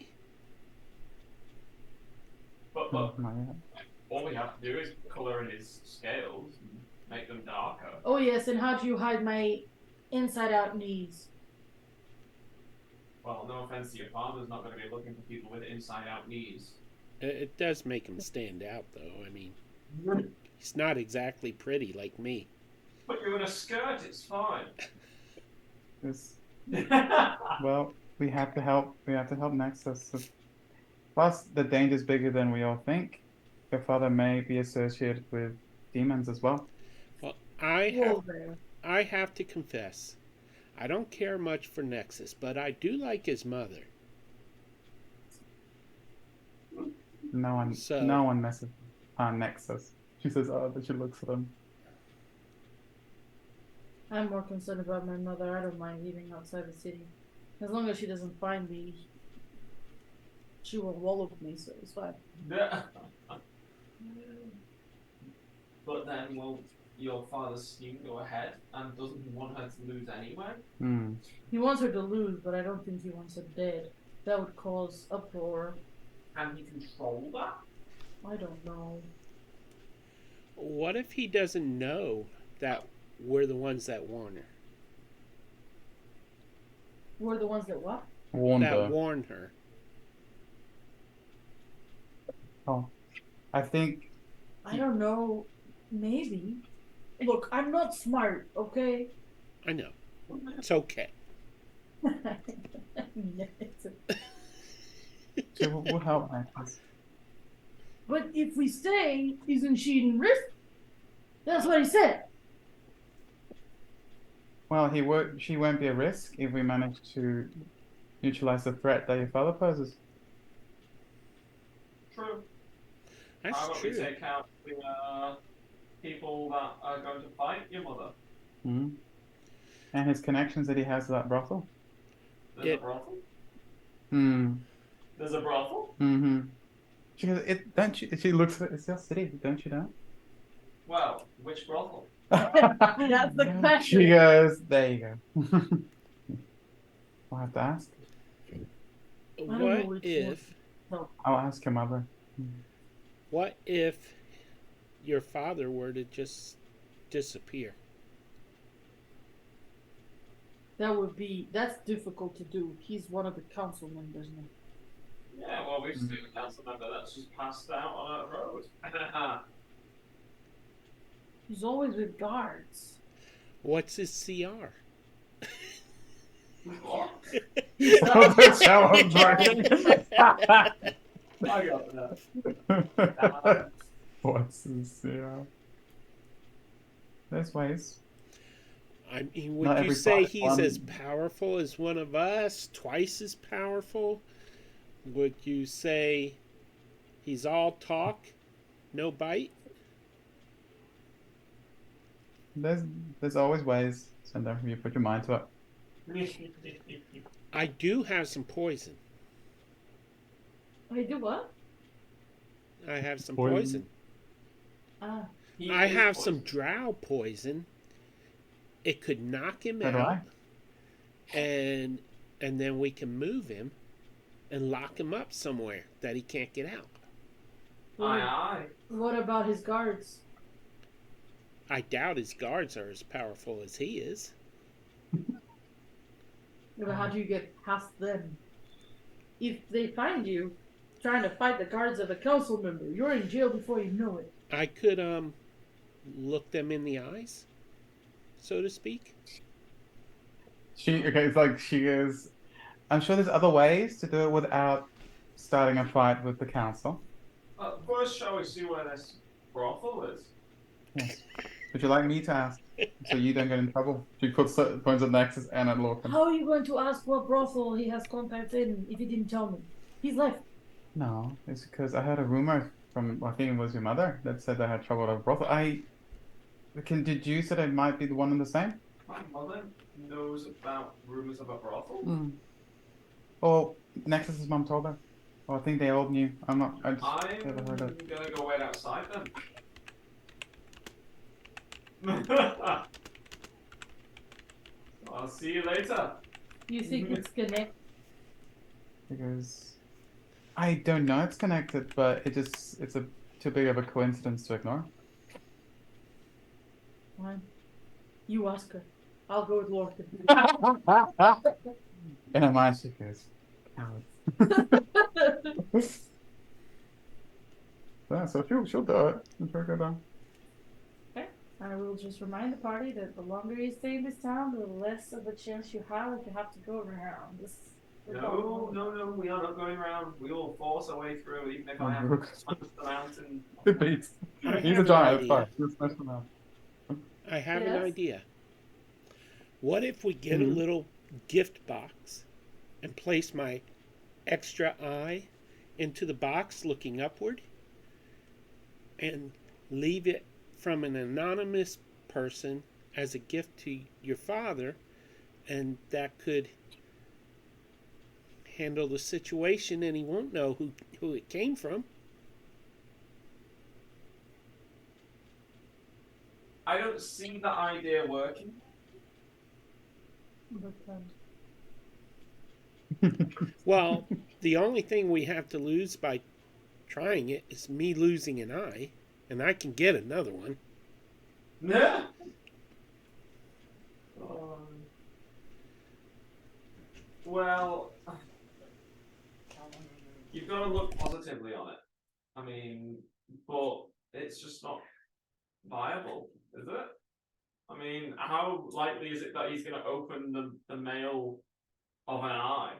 But Not yet. all we have to do is colour in his scales and make them darker. Oh yes, and how do you hide my inside-out knees? Well, no offense to your father's not going to be looking for people with inside-out knees. It does make him stand out, though. I mean, he's not exactly pretty like me. Put you in a skirt, it's fine. It's, well, we have to help. We have to help Nexus. Plus, the danger's bigger than we all think. Your father may be associated with demons as well. Well, Whoa there. I have to confess, I don't care much for Nexus, but I do like his mother. No one messes on Nexus. She says, "Oh, but she looks at him." I'm more concerned about my mother. I don't mind leaving outside the city. As long as she doesn't find me, she will wallow me, so it's fine. But then, will your father's scheme go ahead? And doesn't he want her to lose anyway? He wants her to lose, but I don't think he wants her dead. That would cause uproar. Can he control that? I don't know. What if he doesn't know that we're the ones that warn her? We're the ones that what? That warn her. Oh, I think I don't know. Maybe. Look, I'm not smart, okay? I know. It's okay. she will help Nexus. But if we stay, isn't she in risk? That's what he said. Well, she won't be a risk if we manage to neutralize the threat that your father poses. True. That's How about we true. take out the people that are going to fight your mother? Mm-hmm. And his connections that he has to that brothel. There's a brothel? Hmm. There's a brothel? Mm-hmm. She goes, she looks at it's your city, don't you know? Well, which brothel? That's the question. She goes, there you go. I'll have to ask. don't know What which if I'll ask your mother. what if your father were to just disappear? That's difficult to do. He's one of the council members now. Yeah, well, we've seen a council member that's just passed out on a road. He's always with guards. What's his CR? What? That's how I'm driving. I got that. What's this? Yeah. There's ways. I mean, Not would you every say thought- he's as powerful as one of us? Twice as powerful? Would you say he's all talk, no bite? there's always ways, Cinder, if you put your mind to it. I do have some poison. I do what? I have some Poison. poison. Ah, I have some drow poison. It could knock him So do out, I. and then we can move him and lock him up somewhere that he can't get out. Aye. what about his guards? I doubt his guards are as powerful as he is. But how do you get past them? If they find you trying to fight the guards of a council member, you're in jail before you know it. I could look them in the eyes, so to speak. Okay, it's like she is. I'm sure there's other ways to do it without starting a fight with the council. First, shall we see where this brothel is? Yes. Would you like me to ask so you don't get in trouble? She puts points at Nexus and at Lorcan. How are you going to ask what brothel he has contacts in if he didn't tell me? He's left. No, it's because I heard a rumor from, I think it was your mother, that said they had trouble at a brothel. Did you say it might be the one and the same? My mother knows about rumors of a brothel. Or Nexus's mum told her. Or I think they all knew. I just I'm never heard it. gonna go wait outside then. I'll see you later. You think it's connected? Because I don't know it's connected, but it's too big of a coincidence to ignore. Fine. You ask her. I'll go with Lorcan. In her mind, she goes, "Cowards." Yeah, so she'll do it. She'll go down. I will just remind the party that the longer you stay in this town, the less of a chance you have if you have to go around this. No, we are not going around. We will force our way through, even if I have to smash the mountain. Good beats. I He's have a an giant, it's idea. fine. He'll smash them out. I have an Yes? idea. What if we get a Mhm. little gift box and place my extra eye into the box looking upward and leave it from an anonymous person as a gift to your father, and that could handle the situation and he won't know who it came from. I don't see the idea working. Well, the only thing we have to lose by trying it is me losing an eye, and I can get another one. Yeah. Well, you've got to look positively on it. I mean, but it's just not viable, is it? I mean, how likely is it that he's going to open the mail of an eye?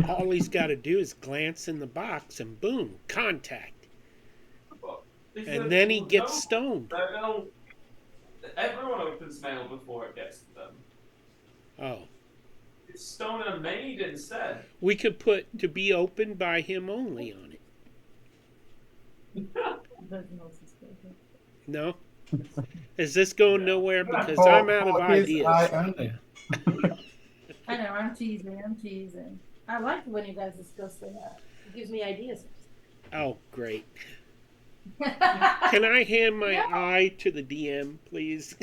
All he's got to do is glance in the box, and boom, contact. And then he gets stoned. Everyone opens mail before it gets to them. Oh. It's stone and maid instead. We could put to be opened by him only on it. No? Is this going nowhere? Because I'm out of ideas. I know, I'm teasing. I like when you guys discuss that. It gives me ideas. Oh, great. Can I hand my eye to the DM, please?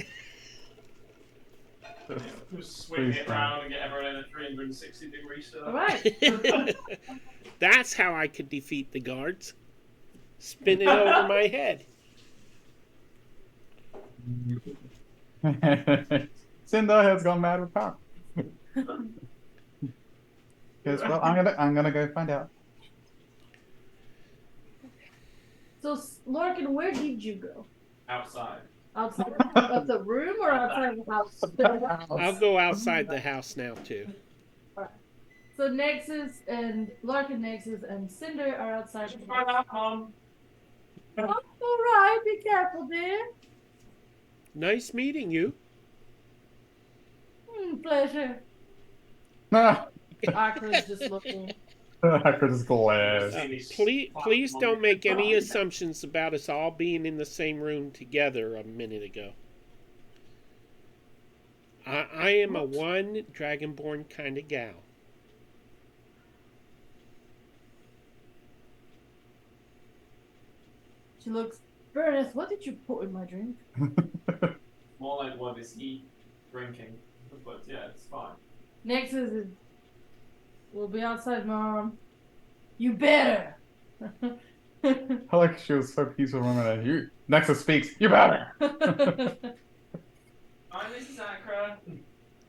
Just swing it around and get everyone in a 360-degree circle. Alright. That's how I could defeat the guards. Spin it over my head. Cinder has gone mad with power. Yes, well, I'm gonna go find out. So, Lorcan, where did you go? Outside. Outside of the room or outside of the house? I'll go outside the house now, too. Alright. So Nexus and Larkin, Nexus and Cinder are outside. Just run out, Mom. Alright, be careful, dear. Nice meeting you. Pleasure. Ah, Arthur's just looking. Hacker just glares. Please don't make any assumptions about us all being in the same room together a minute ago. I am a one dragonborn kind of gal. She looks, Berneth, what did you put in my drink? More like what is he drinking? But yeah, it's fine. Nexus is, we'll be outside, Mom. You better. I like she was so peaceful for a minute. You Nexus speaks. You better. Hi, Mrs. Akra.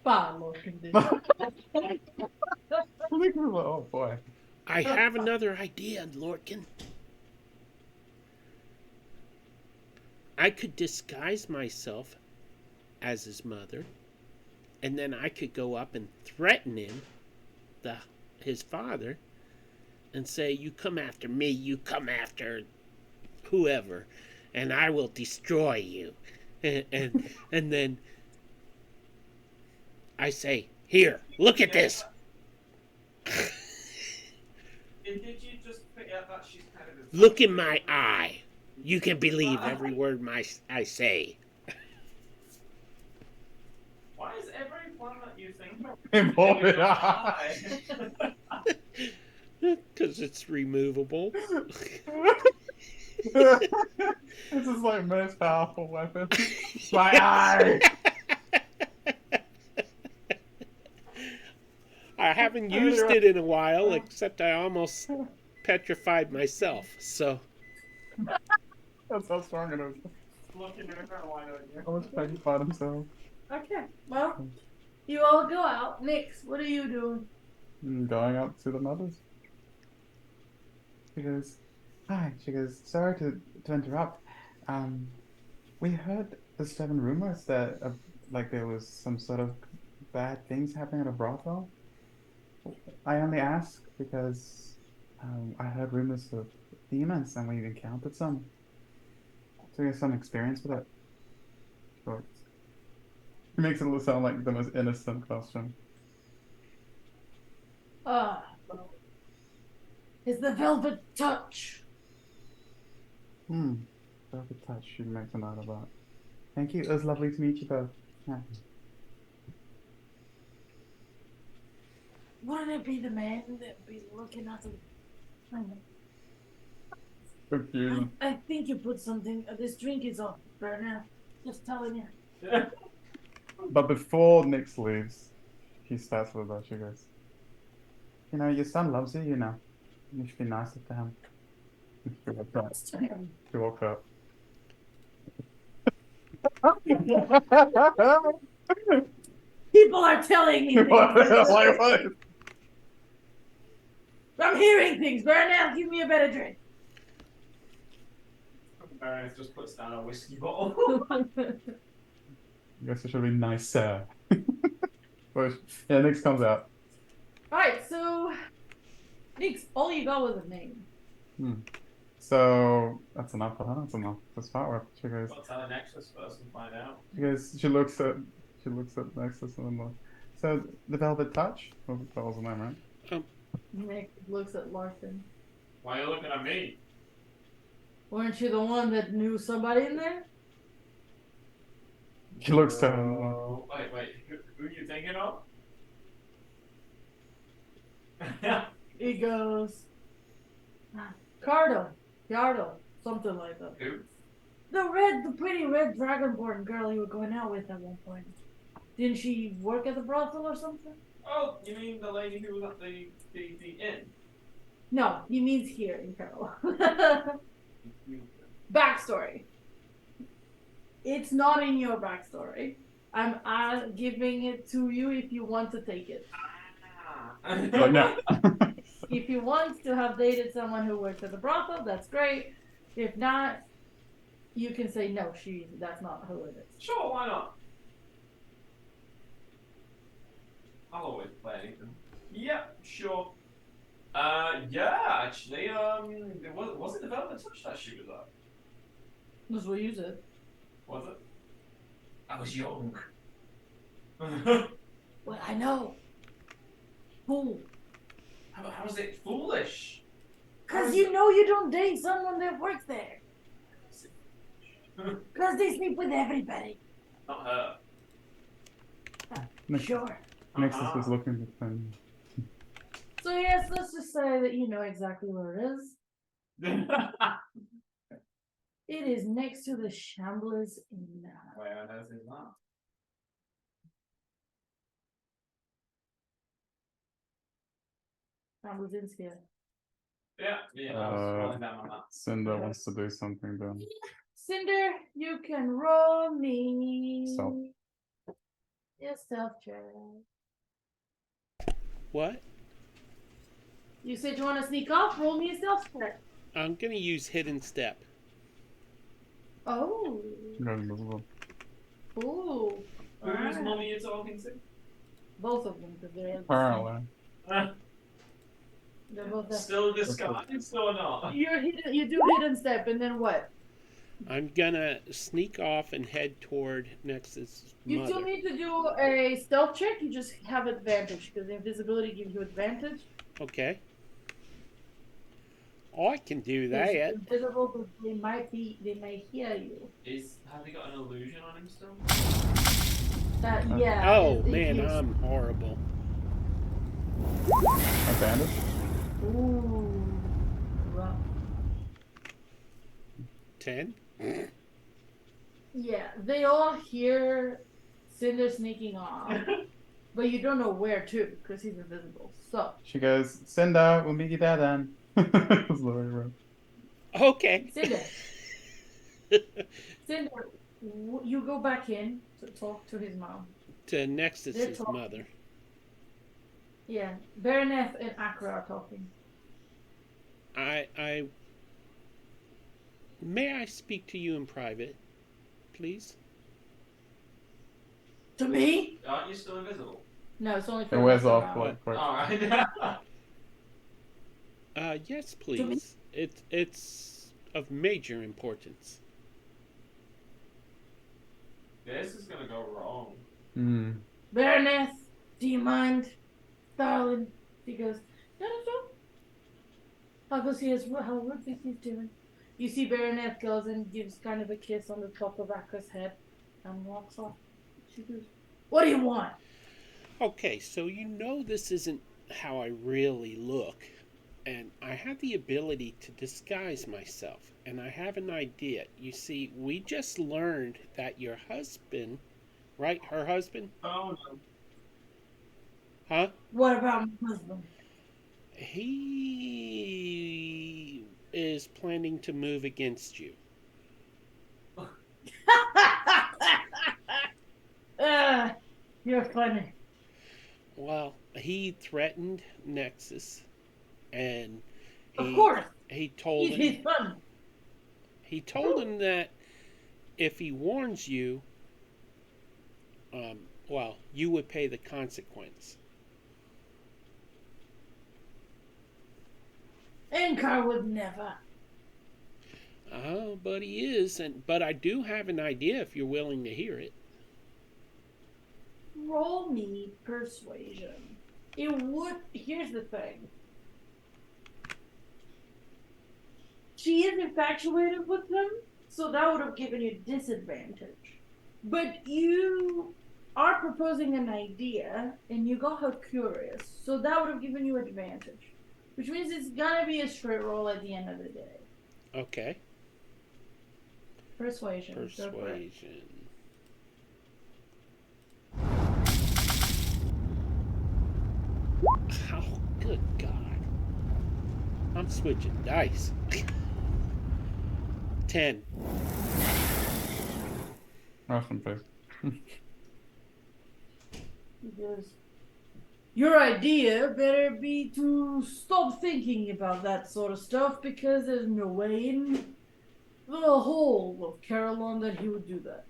Fine, looking dude. Oh boy. I have another idea, Lorcan. I could disguise myself as his mother, and then I could go up and threaten him, his father, and say, "You come after me, you come after whoever, and I will destroy you." And then I say, "Here, look at this." Did you just forget that she's kind of a... Look in my eye. You can believe every word I say. Why is every one that you think of Involved. Because it's removable. This is like most powerful weapon. My eye. I haven't used it in a while, except I almost petrified myself. So That's how strong it is. looking at her? Why don't you? How much petrified himself. Okay, well, you all go out. Nix, what are you doing? Going up to the mothers. She goes, hi. She goes, sorry to interrupt. We heard the 7 rumors that like there was some sort of bad things happening at a brothel. I only ask because I heard rumors of demons and we've encountered some. So we have some experience with it. Sure. It makes it sound like the most innocent question. Well, it's the velvet touch. Velvet touch. She makes a note of that. Thank you. It was lovely to meet you both. Yeah. Wouldn't it be the man that be looking at the... Confusion. I think you put something... this drink is on, Bernard. Just telling you. But before Nyx leaves, he starts with her. She goes, you know, your son loves you, you know. You should be nicer to him. She walked up. She walked up. People are telling me things. What? I'm hearing things. Bernard, give me a better drink. Baroness just puts down a whiskey bottle. I guess it should be nicer. But yeah, Nyx comes out. Alright, so... Nix, all you got was a name. So that's enough for her. That's enough to start with. She goes. I'll tell her Nexus first and find out. She looks at Nexus and then so the Velvet Touch. That was the name, right? Nick looks at Larkin. Why are you looking at me? Weren't you the one that knew somebody in there? He looks at him. Wait, who are you thinking of? He goes, Yardo, something like that. Who? The pretty red dragonborn girl you were going out with at one point. Didn't she work at the brothel or something? Oh, you mean the lady who was at the inn? No, he means here in Carol. Backstory. It's not in your backstory. I'm giving it to you if you want to take it. But no. If you want to have dated someone who works at the brothel, that's great. If not, you can say no. That's not who it is. Sure, why not? I'll always play anything. Yep, sure. Yeah, actually, was it the Velvet Touch that she was at? That's what you said. Was it? I was young. Well, I know. Fool. How is it foolish? Because you know you don't date someone that works there. Because they sleep with everybody. Not her. Next, Sure. Nexus is looking at them. So yes, let's just say that you know exactly where it is. It is next to the Shamblers Inn. Where on earth is that? Shamblers Inn's here. Yeah, I was scrolling down on that. Cinder wants to do something then. Cinder, you can roll me. Stealth. Your stealth check. What? You said you want to sneak off? Roll me a stealth check. I'm gonna use hidden step. Oh. Go invisible. Ooh. Who's Alright. mommy you're talking to? Both of them, because they're Apparently. they're both there. Still disguised or not? You do hidden step, and then what? I'm gonna sneak off and head toward Nexus' You mother. still need to do a stealth check. You just have advantage because invisibility gives you advantage. Okay. Oh, I can do that. It's invisible, but they might hear you. Has he got an illusion on him still? Yeah. Oh it man, gives- I'm horrible. Advantage? Ooh. Rough. 10? Yeah, they all hear Cinder sneaking off, but you don't know where to because he's invisible. So She goes, Cinder, we'll meet you there then. It's the way around. Okay. Cinder, Cinder, you go back in to talk to his mom. To Nexus' They're talking. mother. Yeah, Baroneth and Akra are talking. I may I speak to you in private, please? To me? Aren't you still invisible? No, it's only It for wears the off round. like quick. Alright. Yes, please. It's of major importance. This is gonna go wrong. Hmm. Baroneth, do you mind? Darling. She goes, no, no, no. I'll go see how think he's doing. You see Baroneth goes and gives kind of a kiss on the top of Akra's head and walks off. She goes, what do you want? Okay, so you know this isn't how I really look. And I have the ability to disguise myself. And I have an idea. You see, we just learned that your husband, right? Her husband? Oh no. Huh? What about my husband? He is planning to move against you. You're funny. Well, he threatened Nexus, and Of course. he told He's him fun. he told him that if he warns you, well, you would pay the consequence. Ankar would never. Oh, but he is, but I do have an idea if you're willing to hear it. Roll me persuasion. It would. Here's the thing. She is infatuated with him, so that would have given you disadvantage. But you are proposing an idea, and you got her curious, so that would have given you advantage. Which means it's gonna be a straight roll at the end of the day. Okay. Persuasion. Go for it. Persuasion. Oh, good God. I'm switching dice. 10. Rest in peace. He goes, your idea better be to stop thinking about that sort of stuff because there's no way in the whole of Carolyn that he would do that.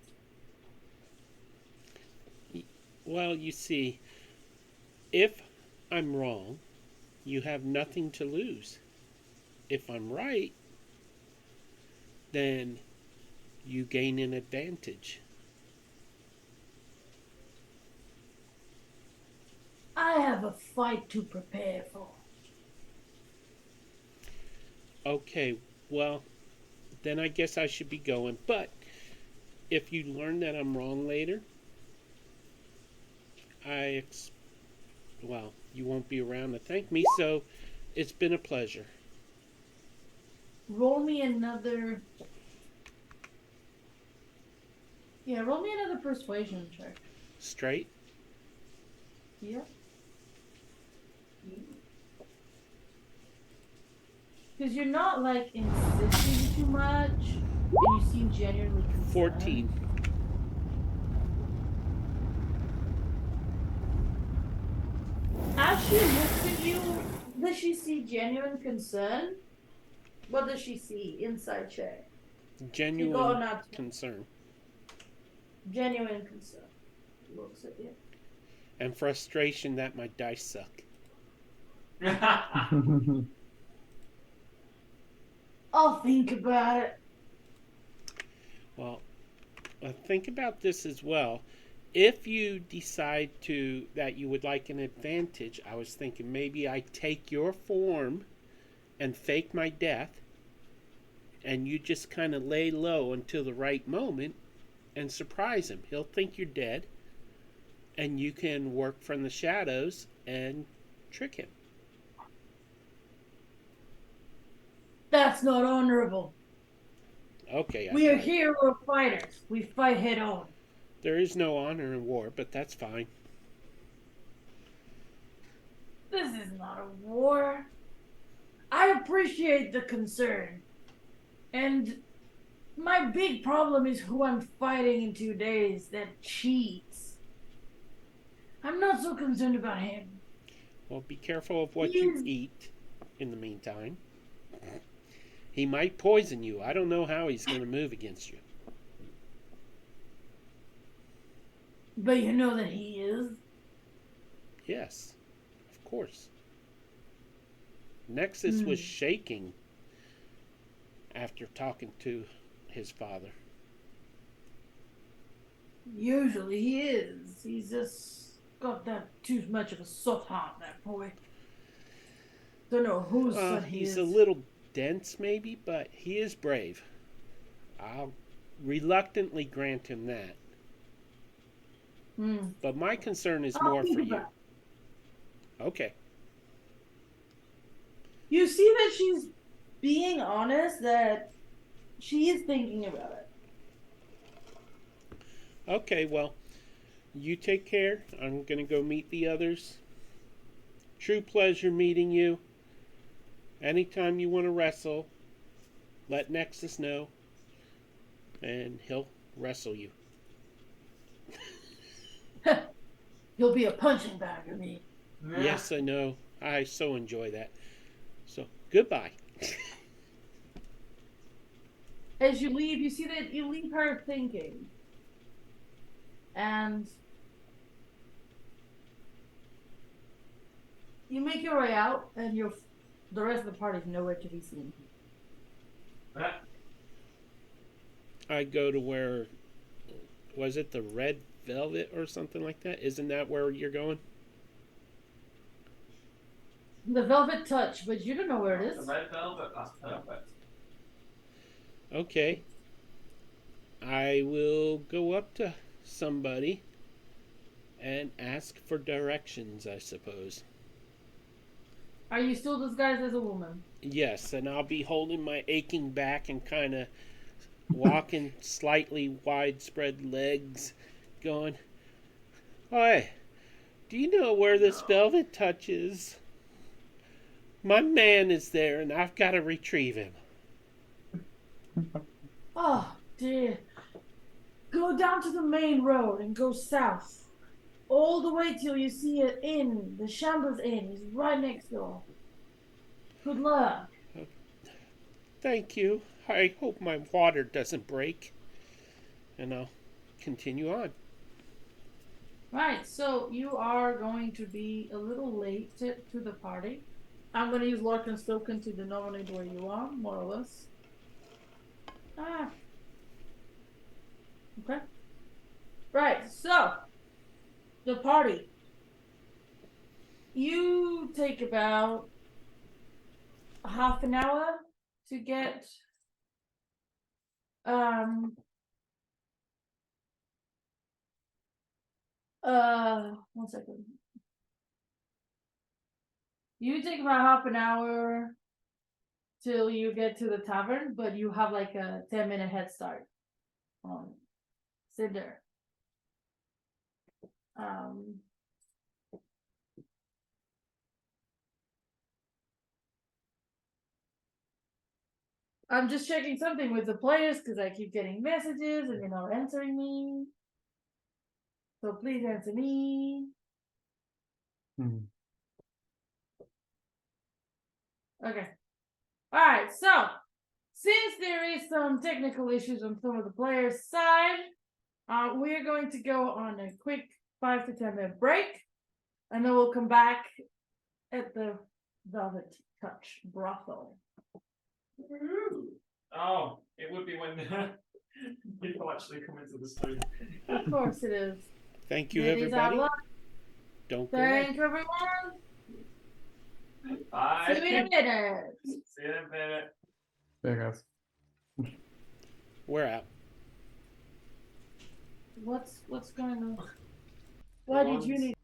Well, you see, if I'm wrong, you have nothing to lose. If I'm right, then you gain an advantage. I have a fight to prepare for. Okay, well, then I guess I should be going. But if you learn that I'm wrong later, well, you won't be around to thank me, so it's been a pleasure. Roll me another. Yeah, roll me another persuasion check. Straight? Yeah. Because you're not like insisting too much, and you seem genuinely concerned. 14. As she looks at you, does she see genuine concern? What does she see? Inside check. Genuine concern. Genuine concern. Looks at you. And frustration that my dice suck. I'll think about it. Well, think about this as well. If you decide that you would like an advantage, I was thinking maybe I take your form and fake my death, and you just kind of lay low until the right moment and surprise him. He'll think you're dead, and you can work from the shadows and trick him. That's not honorable. Okay. We are hero fighters. We fight head on. There is no honor in war, but that's fine. This is not a war. I appreciate the concern. And my big problem is who I'm fighting in 2 days that cheats. I'm not so concerned about him. Well, be careful of what you eat in the meantime. He might poison you. I don't know how he's going to move against you. But you know that he is? Yes, of course. Nexus was shaking after talking to his father. Usually he is. He's just got that too much of a soft heart, that boy. Don't know whose son he is. He's a little dense, maybe, but he is brave. I'll reluctantly grant him that. But my concern is more for you. Okay. You see that she's being honest, that she is thinking about it. Okay, well, you take care. I'm going to go meet the others. True pleasure meeting you. Anytime you want to wrestle, let Nexus know, and he'll wrestle you. He'll be a punching bag of me. Yes, I know. I so enjoy that. So, goodbye. As you leave, you see that you leave her thinking. And you make your way out, and the rest of the party is nowhere to be seen. I go to where, was it the Red Velvet or something like that? Isn't that where you're going? The Velvet Touch, but you don't know where it is. The Red Velvet, that's perfect. Okay. I will go up to somebody and ask for directions, I suppose. Are you still disguised as a woman? Yes, and I'll be holding my aching back and kind of walking slightly widespread legs, going, "Oi, do you know where this Velvet Touch is? My man is there, and I've got to retrieve him." Oh, dear. Go down to the main road and go south. All the way till you see an inn. The Shambles Inn is right next door. Good luck. Thank you. I hope my water doesn't break. And I'll continue on. Right, so you are going to be a little late to the party. I'm going to use Larkin's token to denominate where you are, more or less. Okay. Right, so the party. You take about half an hour to get 1 second. You take about half an hour till you get to the tavern, but you have like a 10-minute head start on Cinder. I'm just checking something with the players because I keep getting messages and they're not answering me. So please answer me. Hmm. Okay. Alright, so since there is some technical issues on some of the players' side, we're going to go on a quick 5 to 10 minute break, and then we'll come back at the Velvet Touch brothel. Oh, it would be when people actually come into the stream. Of course it is. Thank you, Ladies out everybody. loud. Don't go away. Thank you, everyone. Bye. See you in a minute. See you in a minute. There, guys. We're out. What's going on? Why did you need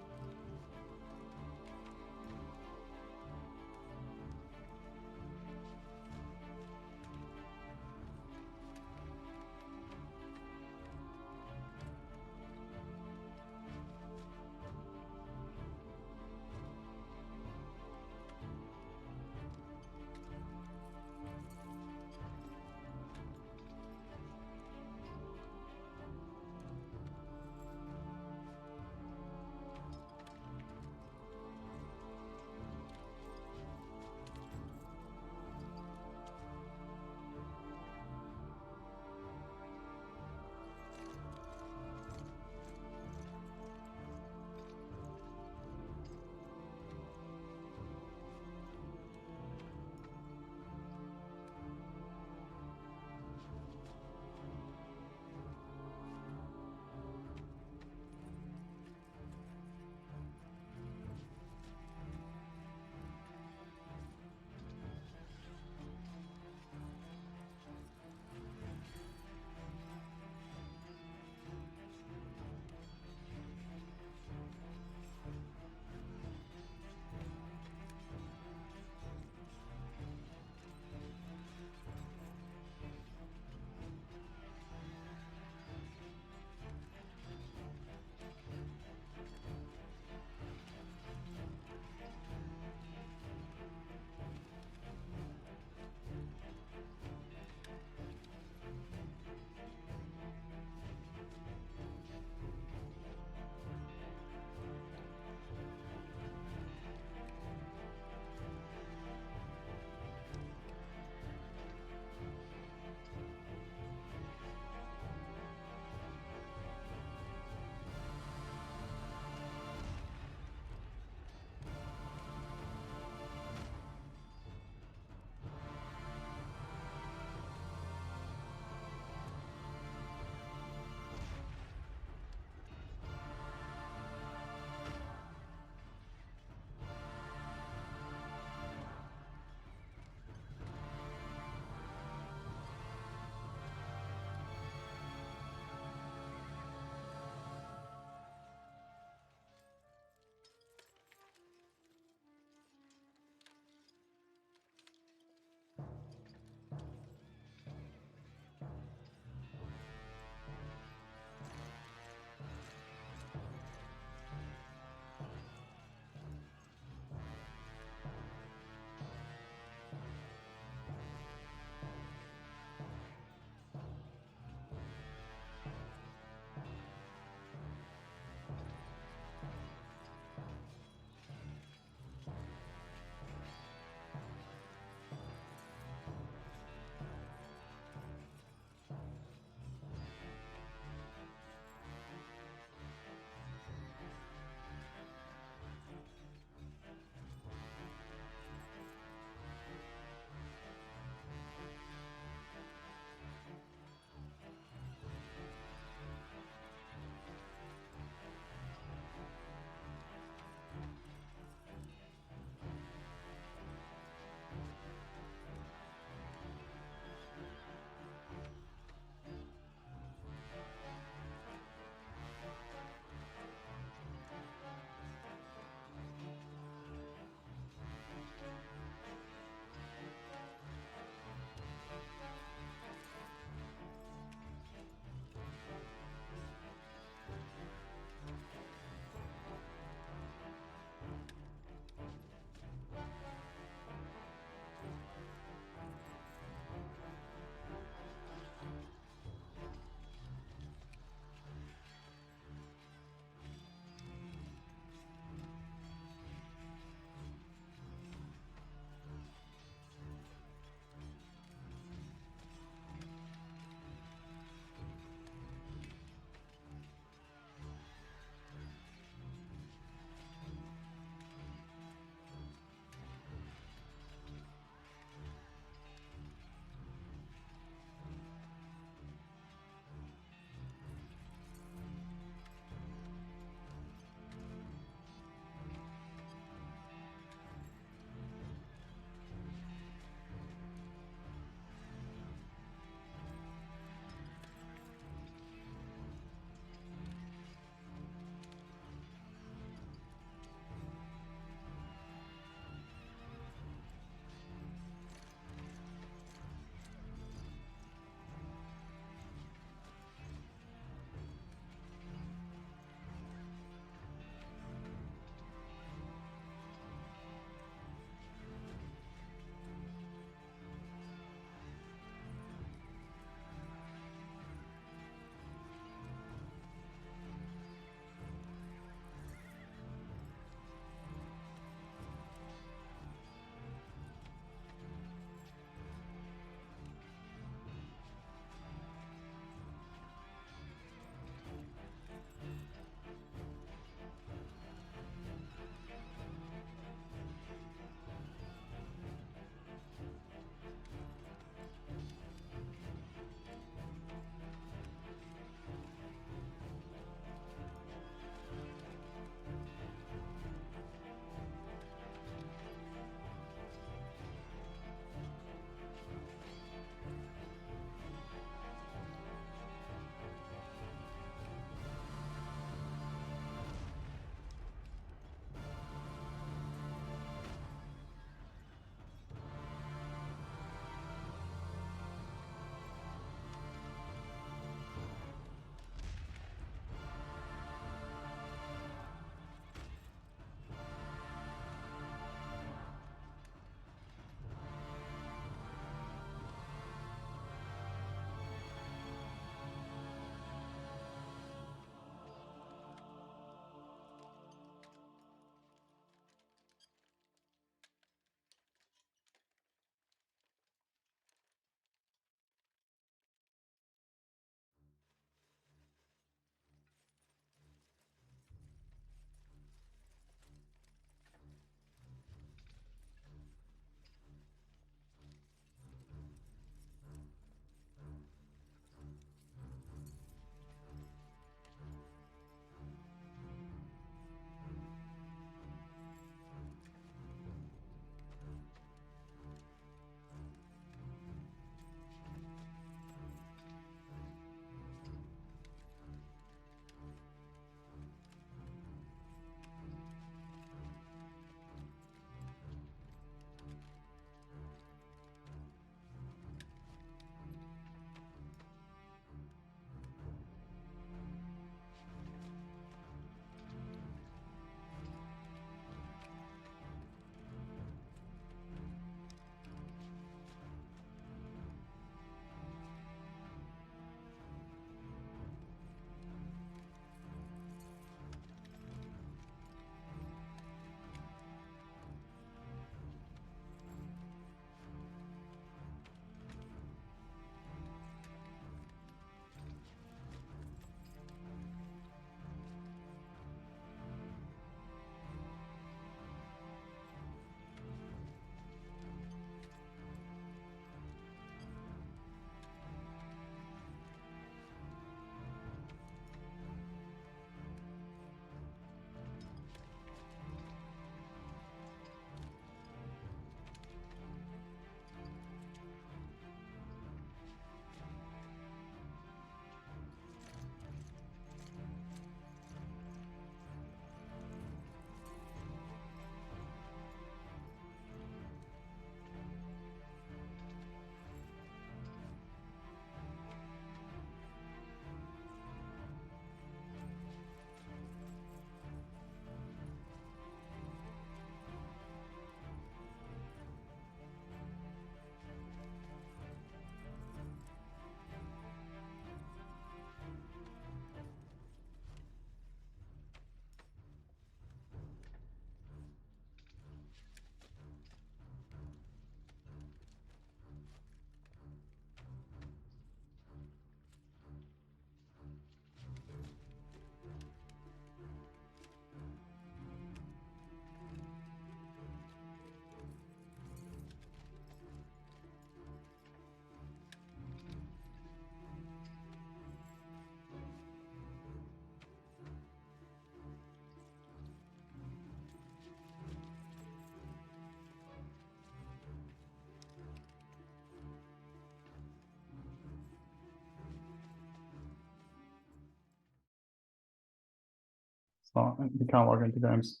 So you can't log into games.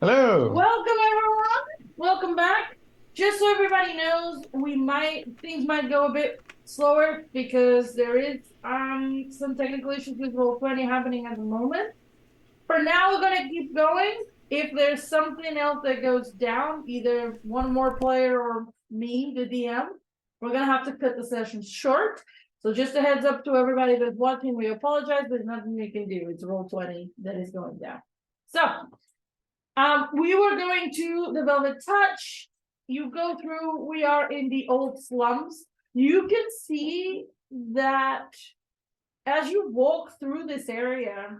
Hello. Welcome everyone. Welcome back. Just so everybody knows, things might go a bit slower because there is some technical issues with Roll20 happening at the moment. For now, we're gonna keep going. If there's something else that goes down, either one more player or me, the DM, we're gonna have to cut the session short. So just a heads up to everybody that's watching, we apologize, there's nothing we can do. It's Roll20 that is going down. So, we were going to the Velvet Touch. You go through, we are in the old slums. You can see that as you walk through this area,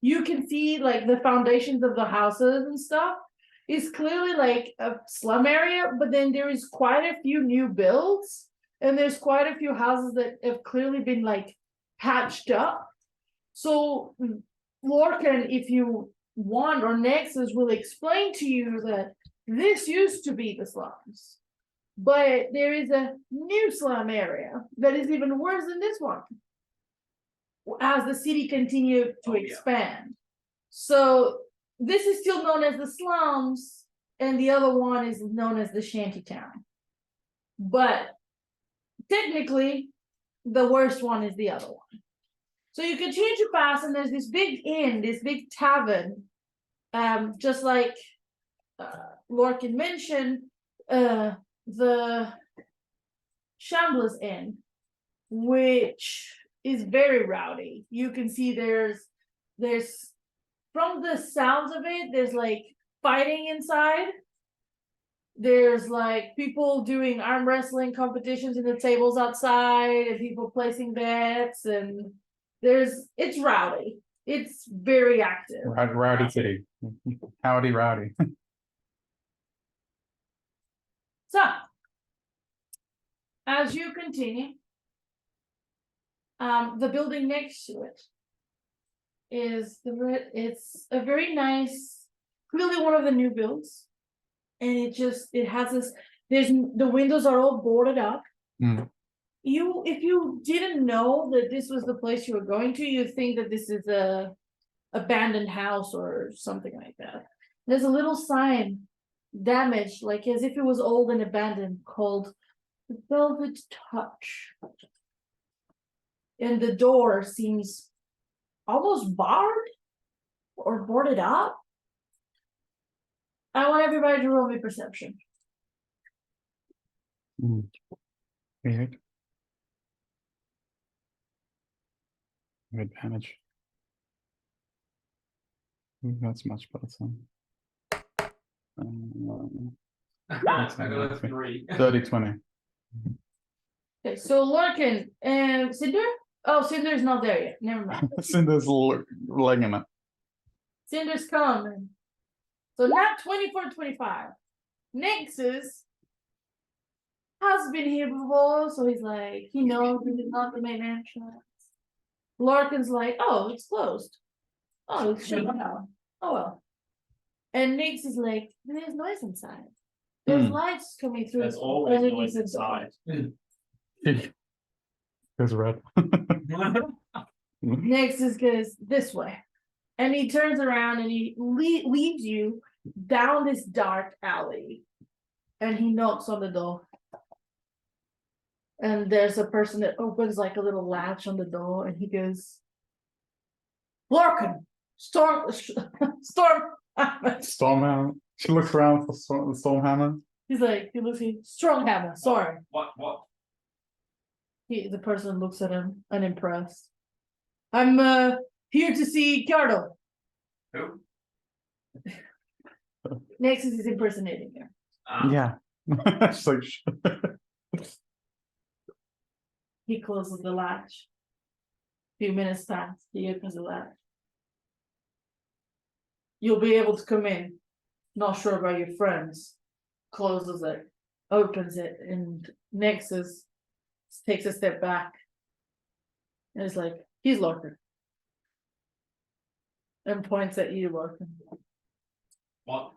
you can see like the foundations of the houses and stuff. It's clearly like a slum area, but then there is quite a few new builds, and there's quite a few houses that have clearly been like patched up. So Lorcan, if you want, or Nexus will explain to you that this used to be the slums, but there is a new slum area that is even worse than this one as the city continued to expand. So this is still known as the slums, and the other one is known as the shantytown. But technically, the worst one is the other one. So you continue to pass, and there's this big inn, this big tavern, just like Lorcan mentioned, the Shambles Inn, which is very rowdy. You can see there's from the sounds of it, there's like fighting inside. There's like people doing arm wrestling competitions in the tables outside, and people placing bets, and it's rowdy. It's very active. Rowdy City. Howdy rowdy. So, as you continue, the building next to it it's a very nice, clearly one of the new builds, and it has this. The windows are all boarded up. Mm. If you didn't know that this was the place you were going to, you'd think that this is a abandoned house or something like that. There's a little sign damaged, like as if it was old and abandoned, called the Velvet Touch. And the door seems almost barred or boarded up. I want everybody to roll me perception. Mm. Weird. Advantage. That's much better. I got a 3. 30-20. Okay, so Lorcan and Cinder? Oh, Cinder's not there yet. Never mind. Cinder's legging it. Cinder's coming. So not 24-25. Nexus has been here before, so he's like, he knows this is not the main entrance. Lorcan's like, oh, it's closed. Oh, it's shut down. Oh well. And Nix is like, there's noise inside. There's lights coming through. There's always noise inside. Goes red. Nexus goes this way. And he turns around and he leads you down this dark alley. And he knocks on the door. And there's a person that opens like a little latch on the door, and he goes, Lorcan, Stormhammer. She looks around for the Stormhammer. He's like, he looks at Stronghammer, sorry. What? The person looks at him, unimpressed. I'm here to see Cardo. Who? Nexus is impersonating her. Yeah. She's like, He closes the latch. A few minutes pass. He opens the latch. You'll be able to come in. Not sure about your friends. Closes it, opens it, and Nexus takes a step back. And it's like, he's Lorcan. And points at you, Lorcan. What?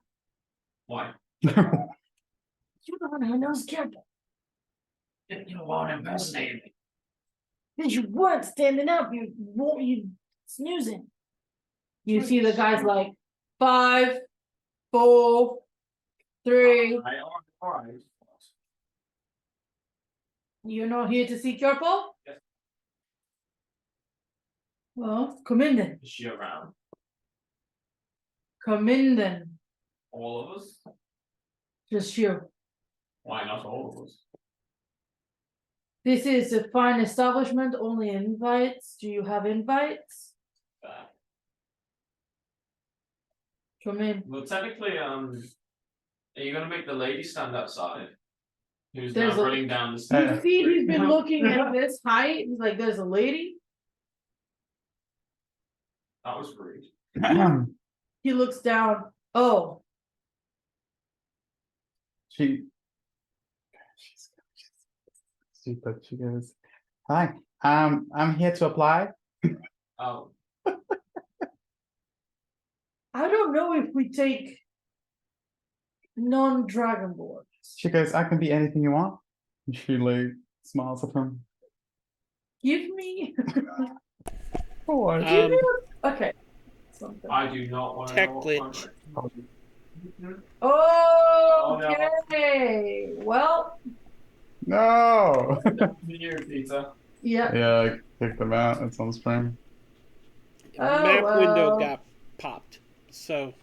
Why? You're the one who knows Cardo. You won't impersonate me. Because you weren't standing up, you snoozing. You see the guys like 5, 4, 3. Alright. You're not here to seek your Paul? Yes. Well, come in then. Is she around? Come in then. All of us? Just you. Why not all of us? This is a fine establishment, only invites. Do you have invites? Come in. Well, technically, are you gonna make the lady stand outside? Who's There's now a- running down the You stairs? see, he's been looking at this height. He's like, there's a lady. That was rude. He looks down. Oh, she's stupid. She goes, "Hi, I'm here to apply." Oh, I don't know if we take non-dragonborn. She goes, "I can be anything you want." And she like smiles at him. Give me. What? Okay. Something. I do not want to Tech know what glitch. Okay. Well, No. You, Peter. yeah. Yeah, I kicked them out. It's on stream. Oh, Map window well. got popped. So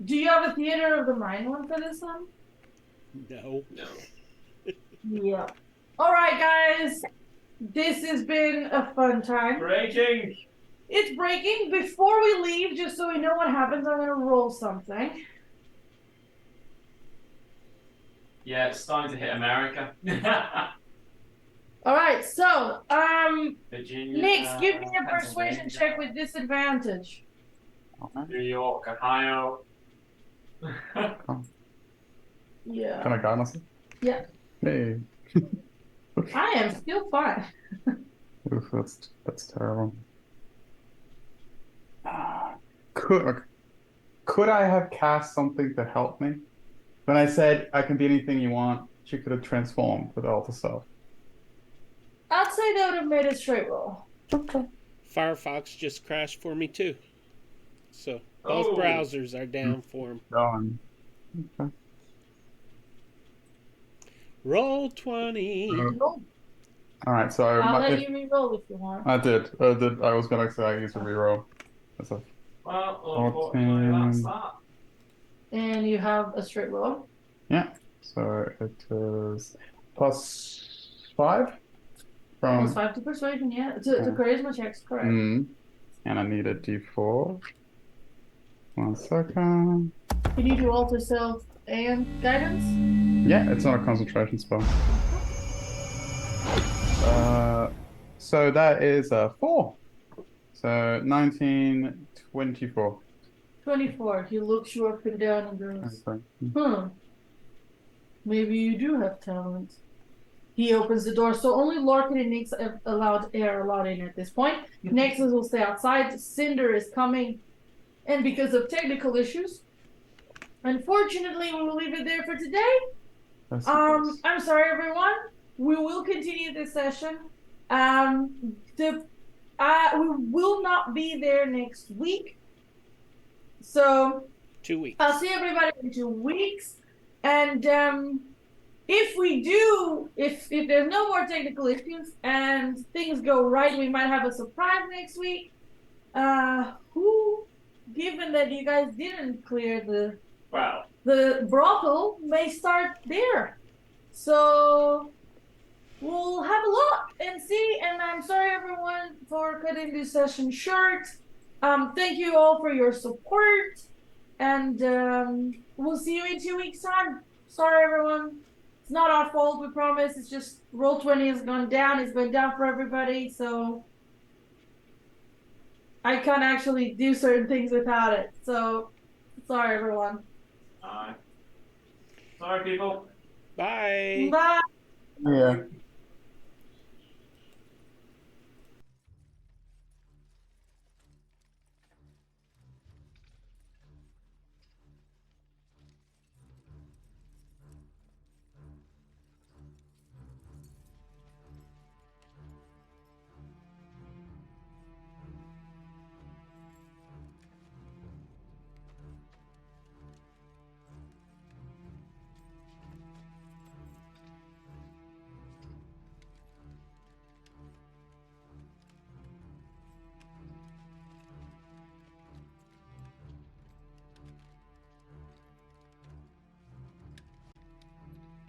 Do you have a theater of the mind one for this one? no. No. Yeah. All right, guys. This has been a fun time. Breaking. It's breaking. Before we leave, just so we know what happens, I'm gonna roll something. Yeah, it's starting to hit America. All right. So, Virginia. Nix, give me a Pennsylvania, persuasion check with disadvantage. New York, Ohio. Yeah. Can I guide myself? Yeah. Hey. I am still fine. Oof, that's terrible. Could I have cast something to help me? When I said I can be anything you want, she could have transformed with all the stuff. I'd say that would have made a straight roll. Okay. Firefox just crashed for me too. So both Oh. browsers are down for him. Done. Okay. Roll 20. Roll. All right, so I'll let you re-roll if you want. I did. I was gonna say I used a reroll. That's a Well, unfortunately, that's that. And you have a straight roll. yeah. So it is +5 from. +5 to persuasion, yeah. To charisma checks, correct. And I need a D4. 1 second. Can you do alter self and guidance? Yeah, it's not a concentration spell. So that is a 4. So 19, 24. 24. He looks you up and down and goes, Okay. maybe you do have talent. He opens the door, so only Larkin and Nix are allowed in at this point. Nexus will stay outside. Cinder is coming, and because of technical issues, unfortunately, we will leave it there for today. I'm sorry, everyone. We will continue this session. We will not be there next week. So 2 weeks. I'll see everybody in 2 weeks. And if we do, if there's no more technical issues and things go right, we might have a surprise next week. Given that you guys didn't clear the brothel, may start there. So we'll have a look and see. And I'm sorry, everyone, for cutting this session short. Thank you all for your support. And we'll see you in 2 weeks' time. Sorry, everyone. It's not our fault, we promise. It's just Roll20 has gone down. It's going down for everybody. So I can't actually do certain things without it. So sorry, everyone. Sorry, people. Bye. Bye. Yeah.